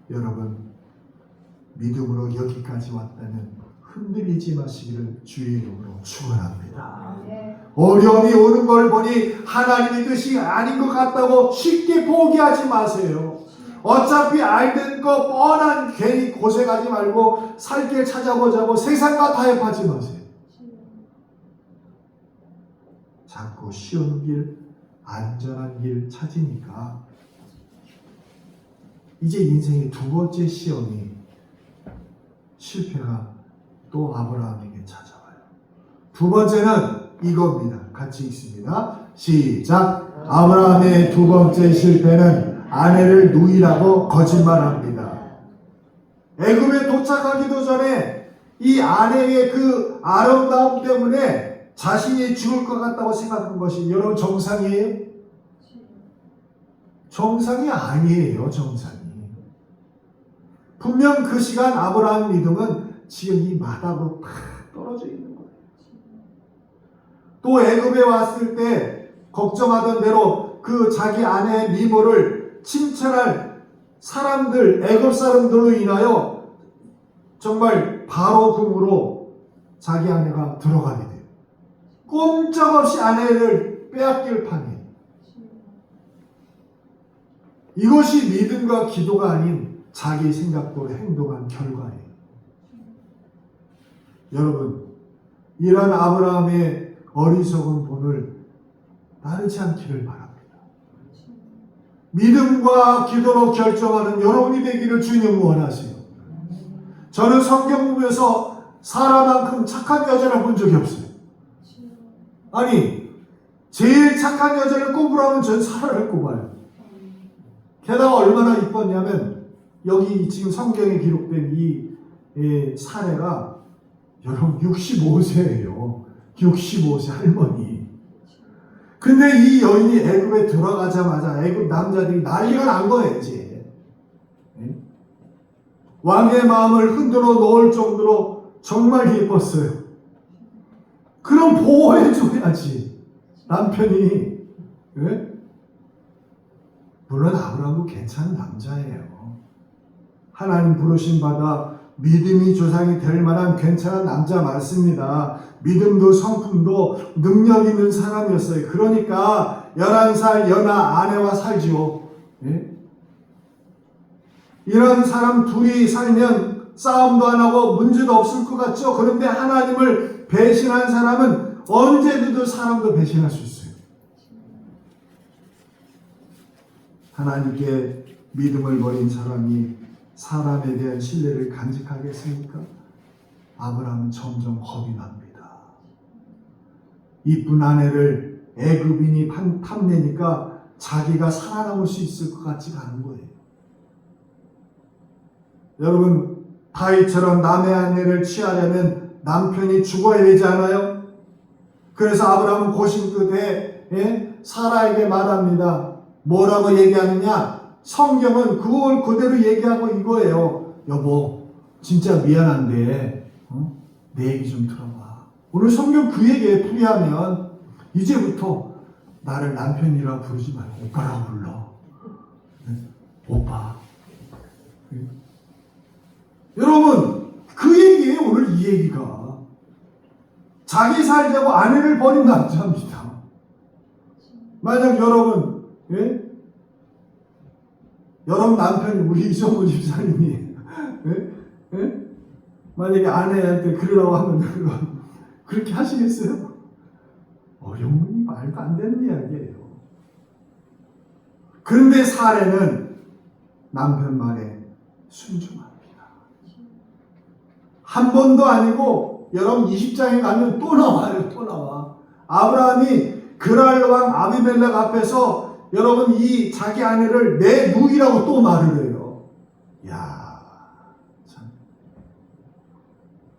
여러분, 믿음으로 여기까지 왔다면 흔들리지 마시기를 주의 이름으로 축원합니다. 어려움이 오는 걸 보니 하나님의 뜻이 아닌 것 같다고 쉽게 포기하지 마세요. 어차피 알던 거 뻔한 괜히 고생하지 말고 살 길 찾아보자고 세상과 타협하지 마세요. 자꾸 쉬운 길, 안전한 길 찾으니까 이제 인생의 두 번째 시험이 실패가 또 아브라함에게 찾아와요. 두 번째는 이겁니다. 같이 읽습니다. 시작. 아브라함의 두 번째 실패는 아내를 누이라고 거짓말합니다. 애굽에 도착하기도 전에 이 아내의 그 아름다움 때문에 자신이 죽을 것 같다고 생각한 것이 여러분 정상이에요? 정상이 아니에요. 정상이. 분명 그 시간 아브라함 믿음은 지금 이 마당으로 탁 떨어져 있는 거예요. 또 애굽에 왔을 때 걱정하던 대로 그 자기 아내의 미모를 칭찬할 사람들, 애굽 사람들로 인하여 정말 바로 궁으로 자기 아내가 들어가게 돼요. 꼼짝없이 아내를 빼앗길 판이에요. 이것이 믿음과 기도가 아닌 자기 생각대로 행동한 결과예요. 여러분, 이런 아브라함의 어리석은 본을 따르지 않기를 바랍니다. 믿음과 기도로 결정하는 여러분이 되기를 주님 원하세요. 저는 성경 보면서 사라만큼 착한 여자를 본 적이 없어요. 아니, 제일 착한 여자를 꼽으라면 전 사라를 꼽아요. 게다가 얼마나 이뻤냐면 여기 지금 성경에 기록된 이 사례가 여러분 65세예요. 65세 할머니. 근데 이 여인이 애굽에 들어가자마자 애굽 남자들이 난리가 난 거예요. 이제 왕의 마음을 흔들어 놓을 정도로 정말 예뻤어요. 그럼 보호해줘야지 남편이. 네? 물론 아브라함도 괜찮은 남자예요. 하나님 부르심 받아 믿음이 조상이 될 만한 괜찮은 남자 맞습니다. 믿음도 성품도 능력 있는 사람이었어요. 그러니까 11살 연하 아내와 살지요. 네? 이런 사람 둘이 살면 싸움도 안 하고 문제도 없을 것 같죠? 그런데 하나님을 배신한 사람은 언제든지 사람도 배신할 수 있어요. 하나님께 믿음을 버린 사람이 사람에 대한 신뢰를 간직하겠습니까? 아브라함은 점점 겁이 납니다. 이쁜 아내를 애굽인이 탐내니까 자기가 살아남을 수 있을 것 같지가 않은 거예요. 여러분, 다윗처럼 남의 아내를 취하려면 남편이 죽어야 되지 않아요? 그래서 아브라함은 고심 끝에 사라에게 말합니다. 뭐라고 얘기하느냐? 성경은 그걸 그대로 얘기하고 이거예요. 여보, 진짜 미안한데 내 얘기 좀 들어봐. 오늘 성경 그 얘기에 풀이하면 이제부터 나를 남편이라 부르지 말고 오빠라고 불러. 오빠. 여러분, 그 얘기예요. 오늘 이 얘기가. 자기 살자고 아내를 버린 남자입니다. 만약 여러분, 여러분 남편이 우리 이정호 집사님이 만약에 아내한테 그러라고 하면 그렇게 하시겠어요? 어려운 말도 안 되는 이야기예요. 그런데 사례는 남편 말에 순종합니다. 한 번도 아니고 여러분 20장에 가면 또 나와요. 또 나와. 아브라함이 그랄 왕 아비멜렉 앞에서 여러분 이 자기 아내를 내 누이라고 또 말을 해요. 야, 참.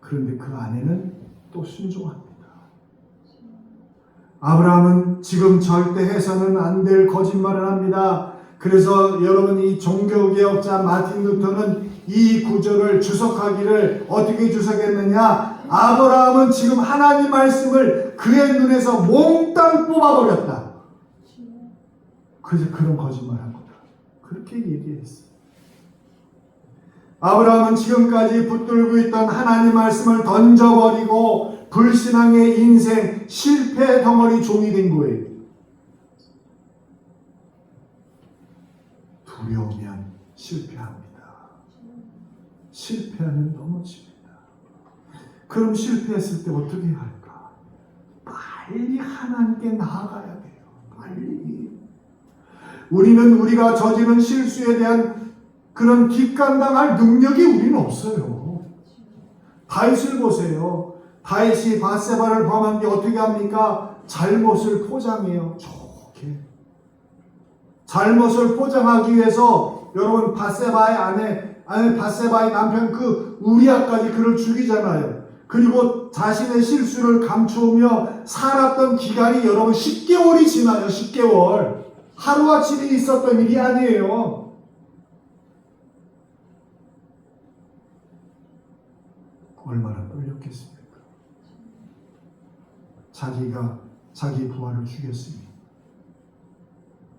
그런데 그 아내는 또 순종합니다. 아브라함은 지금 절대 해서는 안 될 거짓말을 합니다. 그래서 여러분 이 종교개혁자 마틴 루터는 이 구절을 주석하기를 어떻게 주석했느냐? 아브라함은 지금 하나님 말씀을 그의 눈에서 몽땅 뽑아버렸다. 그래서 그런 거짓말 한 거다. 그렇게 얘기했어요. 아브라함은 지금까지 붙들고 있던 하나님 말씀을 던져버리고 불신앙의 인생, 실패 덩어리 종이 된 거예요. 두려우면 실패합니다. 실패하면 넘어집니다. 그럼 실패했을 때 어떻게 해야 할까? 빨리 하나님께 나아가야 돼요. 빨리. 우리는 우리가 저지른 실수에 대한 그런 뒷감당할 능력이 우리는 없어요. 다윗을 보세요. 다윗이 밧세바를 범한 게 어떻게 합니까? 잘못을 포장해요. 좋게. 잘못을 포장하기 위해서 여러분 밧세바의 밧세바의 남편 그 우리아까지 그를 죽이잖아요. 그리고 자신의 실수를 감추며 살았던 기간이 여러분 10개월이 지나요. 10개월. 하루아침에 있었던 일이 아니에요. 얼마나 떨렸겠습니까? 자기가 자기 부하를 죽였으니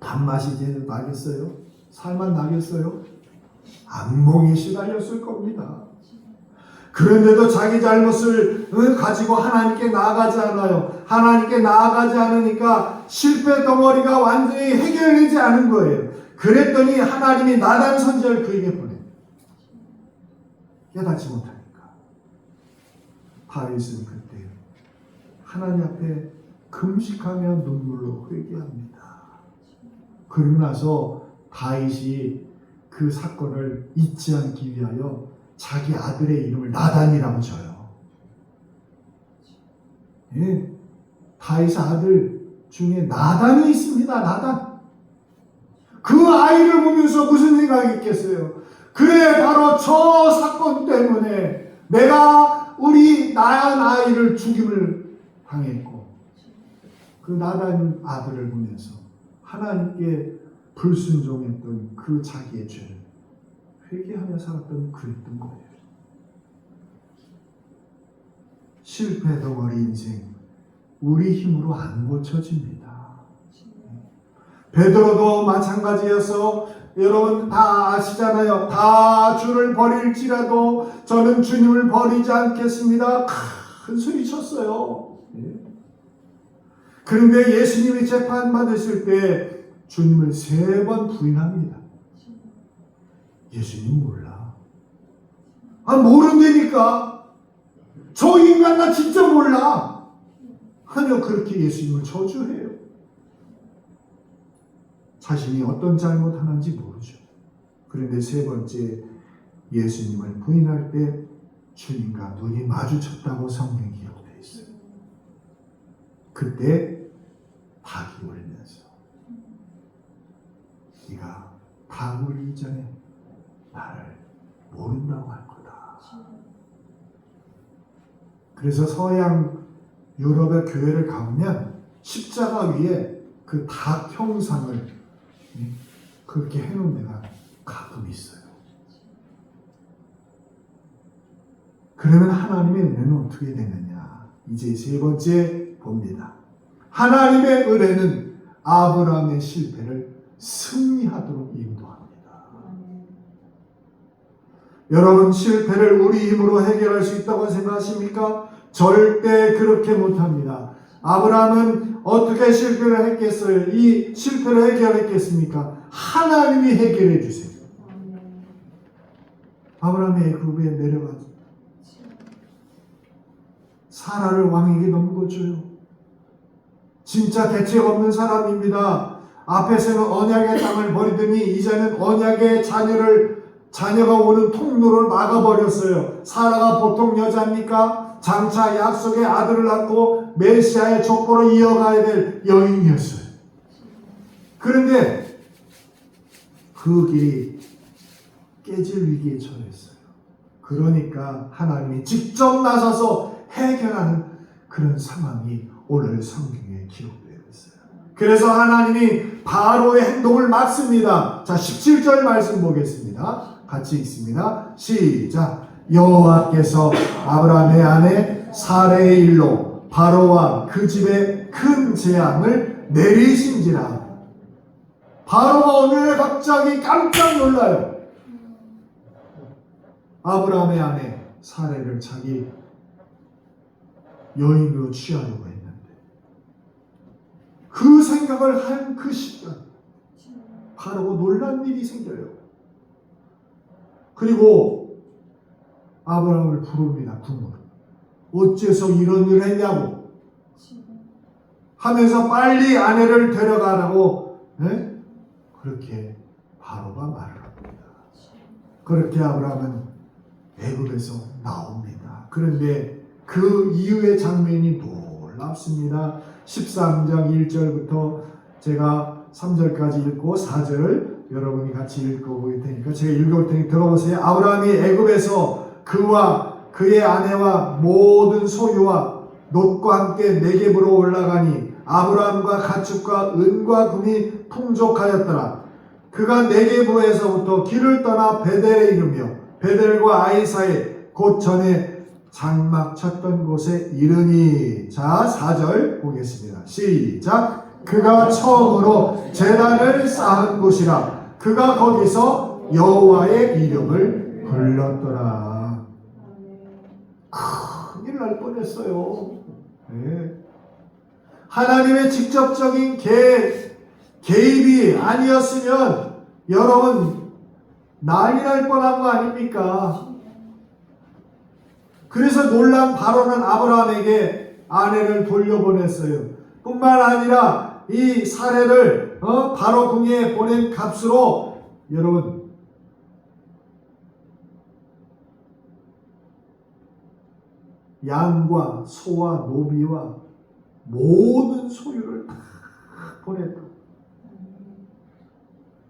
밥맛이 이제 나겠어요? 살만 나겠어요? 악몽에 시달렸을 겁니다. 그런데도 자기 잘못을 가지고 하나님께 나아가지 않아요. 하나님께 나아가지 않으니까 실패 덩어리가 완전히 해결되지 않은 거예요. 그랬더니 하나님이 나단 선지자를 그에게 보내요. 깨닫지 못하니까. 다윗은 그때 하나님 앞에 금식하며 눈물로 회개합니다. 그러고 나서 다윗이 그 사건을 잊지 않기 위하여 자기 아들의 이름을 나단이라고 져요. 예, 다윗의 아들 중에 나단이 있습니다. 나단. 그 아이를 보면서 무슨 생각이 있겠어요? 그래, 바로 저 사건 때문에 내가 우리 낳은 아이를 죽임을 당했고, 그 나단 아들을 보면서 하나님께 불순종했던 그 자기의 죄를 회개하며 살았던 그랬던 거예요. 실패 덩어리 인생, 우리 힘으로 안 고쳐집니다. 베드로도 마찬가지여서 여러분 다 아시잖아요. 다 주를 버릴지라도 저는 주님을 버리지 않겠습니다. 큰 소리 쳤어요. 그런데 예수님이 재판받으실 때 주님을 3번 부인합니다. 예수님 몰라. 모른다니까. 저 인간 나 진짜 몰라. 하며 그렇게 예수님을 저주해요. 자신이 어떤 잘못하는지 모르죠. 그런데 3번째 예수님을 부인할 때 주님과 눈이 마주쳤다고 성경이 기록되어 있어요. 그때 닭이 울면서 네가 닭 울기 전에 나를 모른다고 할 거다. 그래서 서양 유럽의 교회를 가보면 십자가 위에 그 닭 형상을 그렇게 해놓은 데가 가끔 있어요. 그러면 하나님의 은혜는 어떻게 되느냐? 이제 세 번째 봅니다. 하나님의 은혜는 아브라함의 실패를 승리하도록 인도합니다. 여러분, 실패를 우리 힘으로 해결할 수 있다고 생각하십니까? 절대 그렇게 못합니다. 아브라함은 어떻게 실패를 했겠어요? 이 실패를 해결했겠습니까? 하나님이 해결해 주세요. 아브라함이 애굽에 내려가서 사라를 왕에게 넘겨줘요. 진짜 대책 없는 사람입니다. 앞에서는 언약의 땅을 버리더니 이제는 언약의 자녀가 오는 통로를 막아버렸어요. 사라가 보통 여자입니까? 장차 약속의 아들을 낳고 메시아의 족보로 이어가야 될 여인이었어요. 그런데 그 길이 깨질 위기에 처했어요. 그러니까 하나님이 직접 나서서 해결하는 그런 상황이 오늘 성경에 기록되어 있어요. 그래서 하나님이 바로의 행동을 막습니다. 자, 17절 말씀 보겠습니다. 같이 읽습니다. 시작. 여호와께서 아브라함의 아내 사레의 일로 바로와 그 집에 큰 재앙을 내리신지라. 바로가 어느 날 갑자기 깜짝 놀라요. 아브라함의 아내 사레를 자기 여인으로 취하려고 했는데 그 생각을 한 그 시간 바로가 놀란 일이 생겨요. 그리고 아브라함을 부릅니다. 부모를. 어째서 이런 일을 했냐고 하면서 빨리 아내를 데려가라고 그렇게 바로가 말을 합니다. 그렇게 아브라함은 애굽에서 나옵니다. 그런데 그 이후의 장면이 놀랍습니다. 13장 1절부터 제가 3절까지 읽고 4절 여러분이 같이 읽어볼 테니까 제가 읽어볼 테니 들어보세요. 아브라함이 애굽에서 그와 그의 아내와 모든 소유와 롯과 함께 네겝으로 올라가니 아브라함과 가축과 은과 금이 풍족하였더라. 그가 네겝에서부터 길을 떠나 베델에 이르며 베델과 아이 사이 곧 전에 장막 쳤던 곳에 이르니. 자, 4절 보겠습니다. 시작. 그가 처음으로 제단을 쌓은 곳이라. 그가 거기서 여호와의 이름을 불렀더라. 큰일 날 뻔했어요. 네. 하나님의 직접적인 개입이 아니었으면 여러분 난리 날 뻔한 거 아닙니까? 그래서 놀란 바로는 아브라함에게 아내를 돌려보냈어요. 뿐만 아니라 이 사례를 바로 궁에 보낸 값으로 여러분 양과 소와 노비와 모든 소유를 다 보냈다.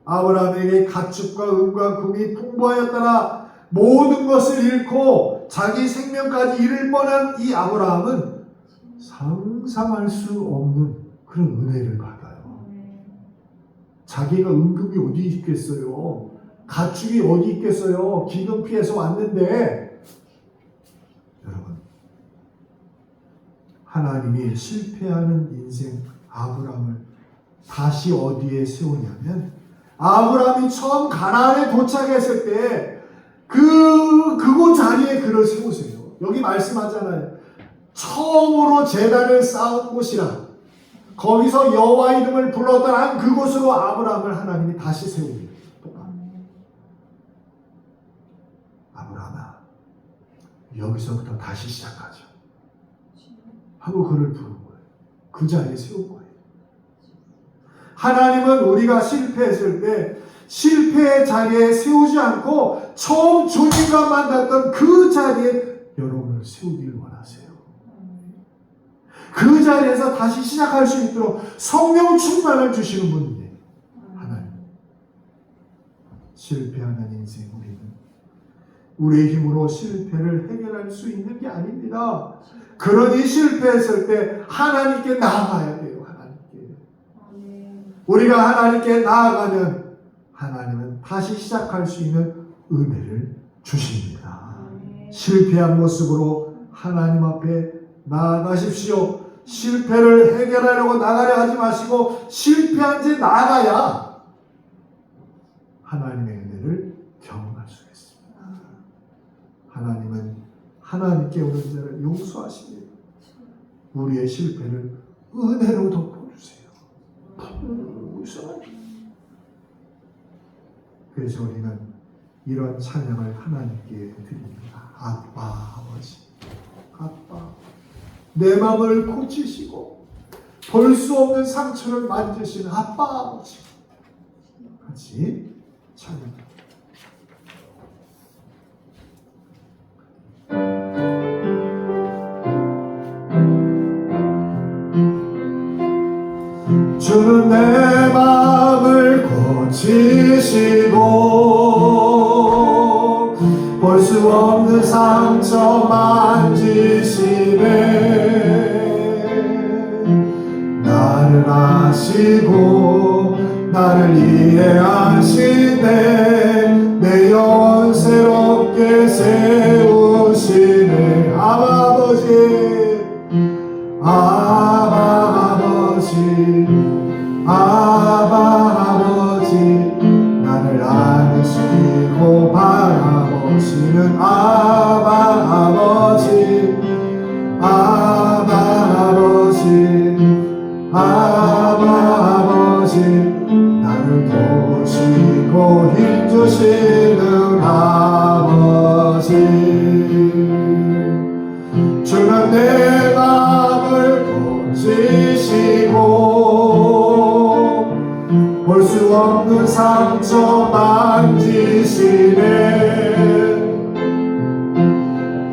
아브라함에게 가축과 은과 금이 풍부하였더라. 모든 것을 잃고 자기 생명까지 잃을 뻔한 이 아브라함은 상상할 수 없는 그런 은혜를 받아요. 자기가 은금이 어디 있겠어요? 가축이 어디 있겠어요? 기근 피해서 왔는데 여러분 하나님이 실패하는 인생 아브라함을 다시 어디에 세우냐면 아브라함이 처음 가나안에 도착했을 때 그곳 자리에 그를 세우세요. 여기 말씀하잖아요. 처음으로 제단을 쌓은 곳이라. 거기서 여호와 이름을 불렀던 그곳으로 아브라함을 하나님이 다시 세웁니다. 아브라함아, 여기서부터 다시 시작하죠. 하고 그를 부른 거예요. 그 자리에 세운 거예요. 하나님은 우리가 실패했을 때 실패의 자리에 세우지 않고 처음 주님과 만났던 그 자리에 여러분을 세우기를 원하세요. 그 자리에서 다시 시작할 수 있도록 성령 충만을 주시는 분이에요. 하나님. 실패하는 인생 우리는 우리의 힘으로 실패를 해결할 수 있는 게 아닙니다. 그러니 실패했을 때 하나님께 나아가야 돼요. 하나님께. 우리가 하나님께 나아가면 하나님은 다시 시작할 수 있는 은혜를 주십니다. 실패한 모습으로 하나님 앞에 나아가십시오. 실패를 해결하려고 나가려 하지 마시고 실패한 지 나가야 하나님의 은혜를 경험할 수 있습니다. 하나님은 하나님께 오는 자를 용서하십니다. 우리의 실패를 은혜로 덮어주세요. 그래서 우리는 이런 찬양을 하나님께 드립니다. 아빠, 아버지, 아빠, 내 마음을 고치시고 볼 수 없는 상처를 만지시는 아빠, 아버지, 같이 찬양합니다. 주는 내 마음을 고치시고 볼 수 없는 상처 만지시네. 나를 아시고 나를 이해하시네. 내 영혼 새롭게 세우시네. 아바 아버지, 아바 아버지, 아바 아버지, 나를 안으시고 바라보시는 아바 아버지, 아바 아버지, 아바 아버지, 나를 도우시고 힘주시는 아버지. 주는 내 마음을 고치시고 볼 수 없는 상처 만지시네.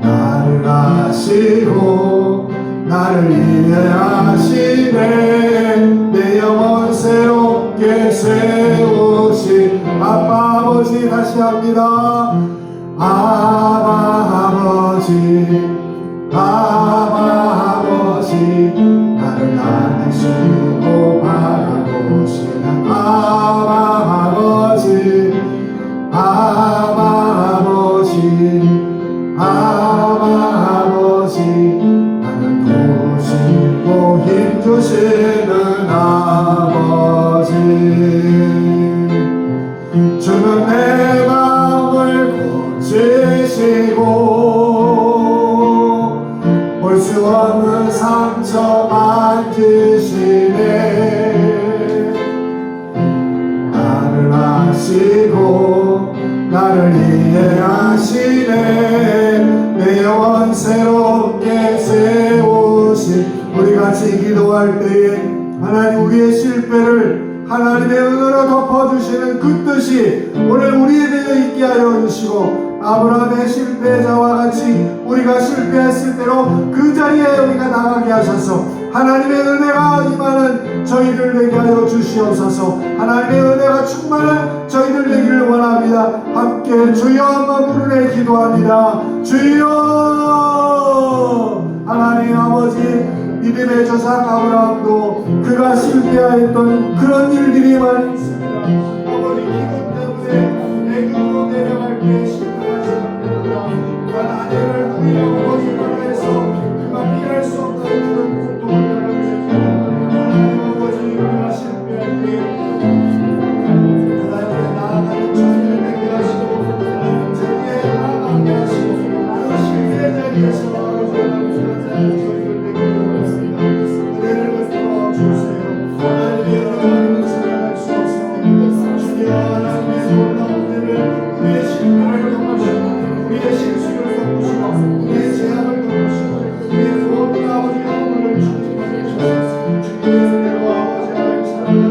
나를 아시고 나를 이해하시네. 내 영혼 새롭게 세우시 아빠 아버지. 다시 합니다. 아바 아버지, 아바 아버지, 나를 안으시고 바라보시는 아바 아버지, 아바 아버지, 아바 아버지, 나를 도우시고 힘주시는 아버지. 주는 내 마음을 고치시고 볼 수 없는 상처 만지시네. 나를 아시고 나를 이해하시네. 내 영혼 새롭게 세우시. 우리 같이 기도할 때에 하나님 우리의 실패를 하나님의 은혜로 덮어주시는 그 뜻이 오늘 우리에 대해 있게 하여 주시고 아브라함의 실패자와 같이 우리가 실패했을 때로 그 자리에 우리가 나가게 하셔서 하나님의 은혜가 임하는 저희들 되게 하여 주시옵소서. 하나님의 은혜가 충만한 저희들 되기를 원합니다. 함께 주여 한번 부르짖어 기도합니다. 주여. 하나님 아버지, 믿음의 조상 아브라함도 그가 실패하였던 그런 일들이 많이 있습니다. 아버지 기근 때문에 애굽으로 내려갈 때 실패하셨습니다. 단 아내를 구이하고 거짓말을 해서 그가 피할 수 없는 그런 고통을 당하면서 하나님 아버지 우리가 실패할 때 하나님께 나아가는 저희를 되게 하시고 하나님 자리에 나아가게 하시고 그 실패의 자리에서 아버지 하나님 저희를 되게 원했습니다. 은혜를 베풀어 주세요. 하나님의 은혜를 살아갈 수 없습니다. 주님 하나님의 놀라운 은혜를 우리의 실패를 덮으시고 우리의 실수를 덮으시고 우리의 재앙을 덮으시고 우리의 모든 아버지 영혼을 주님께 주셔서 주님의 은혜로 아버지 하나님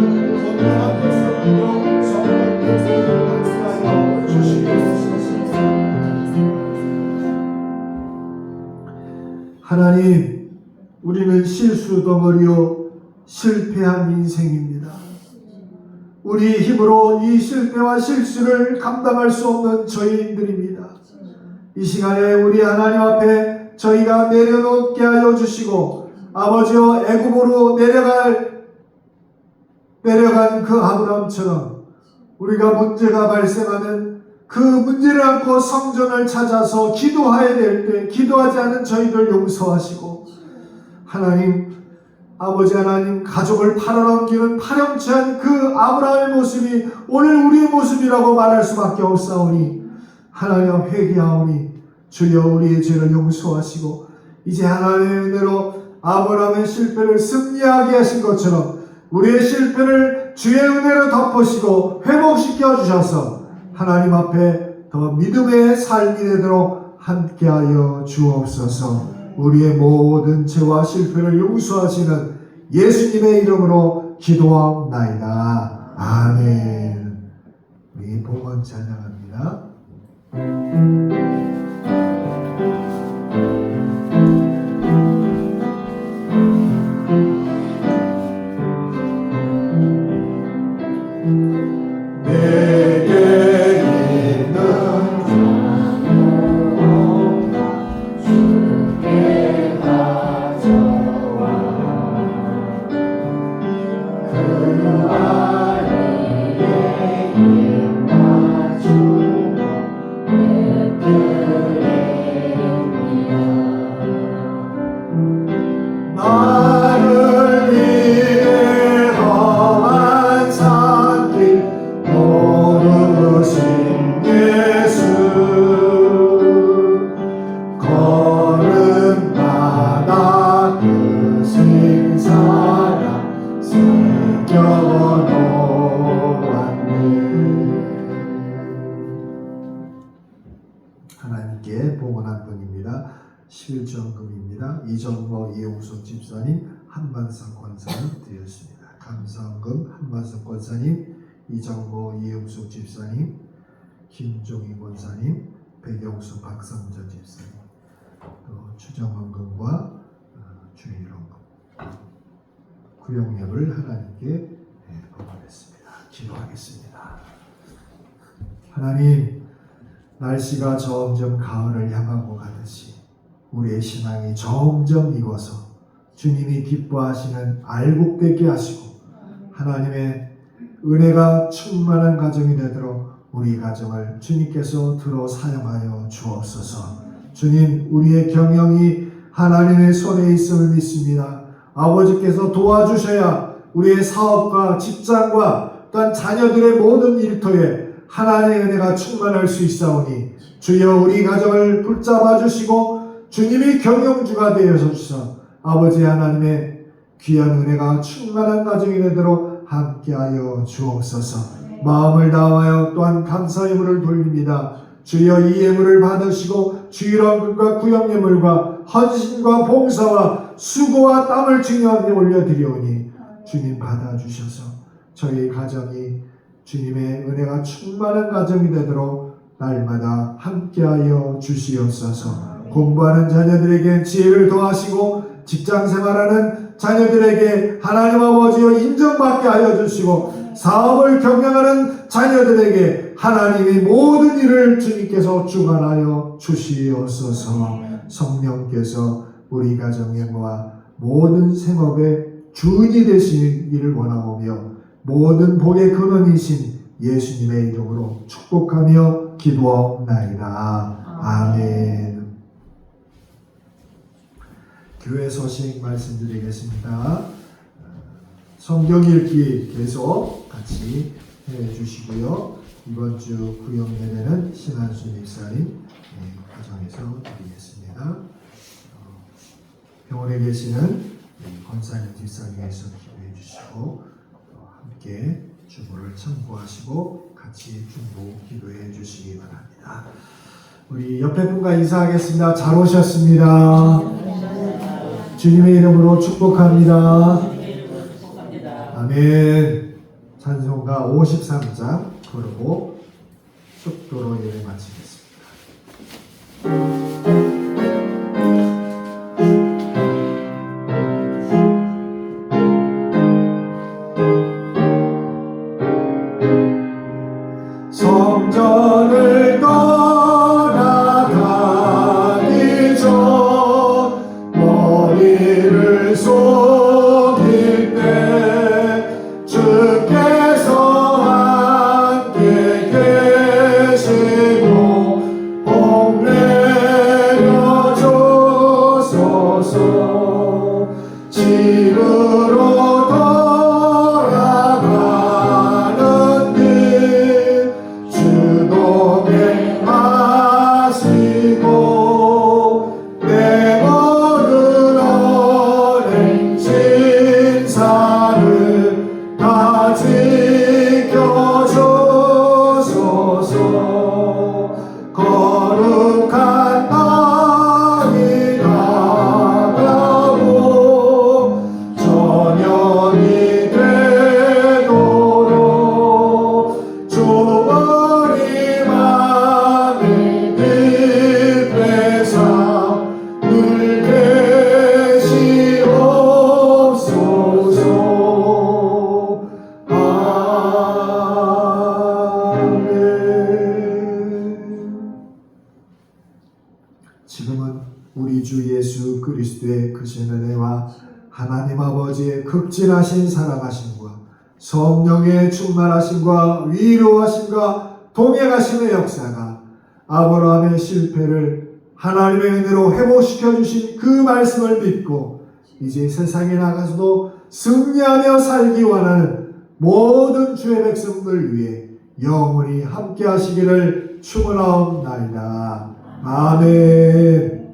사랑하는 선한 백성으로 성령께 함께하여 주시옵소서. 하나님, 우리는 실수 덩어리요 실패한 인생입니다. 우리 힘으로 이 실패와 실수를 감당할 수 없는 저희들입니다. 이 시간에 우리 하나님 앞에 저희가 내려놓게 하여 주시고 아버지여 애굽으로 내려간 그 아브라함처럼 우리가 문제가 발생하는 그 문제를 안고 성전을 찾아서 기도해야 될 때 기도하지 않은 저희들 용서하시고, 하나님, 아버지 하나님, 가족을 팔아넘기는 파렴치한 그 아브라함의 모습이 오늘 우리의 모습이라고 말할 수밖에 없사오니, 하나님 회개하오니 주여 우리의 죄를 용서하시고, 이제 하나님의 은혜로 아브라함의 실패를 승리하게 하신 것처럼 우리의 실패를 주의 은혜로 덮으시고 회복시켜 주셔서 하나님 앞에 더 믿음의 삶이 되도록 함께하여 주옵소서. 우리의 모든 죄와 실패를 용서하시는 예수님의 이름으로 기도하옵나이다. 아멘. 우리 봉헌 찬양합니다. 하나님께 봉헌한 분입니다. 11조헌금입니다. 이정모 이용숙 집사님, 한만성 권사님 드렸습니다. 감사헌금 한만성 권사님, 이정모 이용숙 집사님, 김종희 권사님, 백영수 박성전 집사님, 또 추정헌금과 주일헌금, 구역예물 하나님께 봉헌했습니다. 기도하겠습니다. 하나님, 날씨가 점점 가을을 향하고 가듯이 우리의 신앙이 점점 익어서 주님이 기뻐하시는 알곡되게 하시고 하나님의 은혜가 충만한 가정이 되도록 우리 가정을 주님께서 들어 사용하여 주옵소서. 주님, 우리의 경영이 하나님의 손에 있음을 믿습니다. 아버지께서 도와주셔야 우리의 사업과 직장과 또한 자녀들의 모든 일터에 하나님의 은혜가 충만할 수 있사오니 주여 우리 가정을 붙잡아 주시고 주님이 경영주가 되어 주셔서 아버지 하나님의 귀한 은혜가 충만한 가정이 되도록 함께하여 주옵소서. 마음을 다하여 또한 감사 예물을 돌립니다. 주여 이 예물을 받으시고 주일헌금과 구역예물과 헌신과 봉사와 수고와 땀을 주님께 올려드리오니 주님 받아주셔서 저희 가정이 주님의 은혜가 충만한 가정이 되도록 날마다 함께하여 주시옵소서. 공부하는 자녀들에게 지혜를 더하시고 직장생활하는 자녀들에게 하나님 아버지여 인정받게 하여 주시고 사업을 경영하는 자녀들에게 하나님이 모든 일을 주님께서 주관하여 주시옵소서. 성령께서 우리 가정과 모든 생업의 주인이 되시기를 원하오며 모든 복의 근원이신 예수님의 이름으로 축복하며 기도하옵나이다. 아멘. 교회 소식 말씀드리겠습니다. 성경 읽기 계속 같이 해주시고요. 이번 주 구역 예배는 신한수 집사님 가정에서 드리겠습니다. 병원에 계시는 권사님 집사님께서 기도해 주시고 함께 주보를 참고하시고 같이 중보 기도해 주시기 바랍니다. 우리 옆에 분과 인사하겠습니다. 잘 오셨습니다. 주님의 이름으로 축복합니다. 아멘. 찬송가 53장 부르고 축도로 예배 마치겠습니다. 성전을 떠나가기 전 머리를 속일 때 주께서 되시옵소서. 아멘. 지금은 우리 주 예수 그리스도의 크신 은혜와 하나님 아버지의 극진하신 사랑하심과 성령의 충만하심과 위로하심과 동행하심의 역사가 아브라함의 실패를 하나님의 은혜로 회복시켜 주신 그 말씀을 믿고 이제 세상에 나가서도 승리하며 살기 원하는 모든 주의 백성들 위해 영원히 함께 하시기를 축원하옵나이다. 아멘.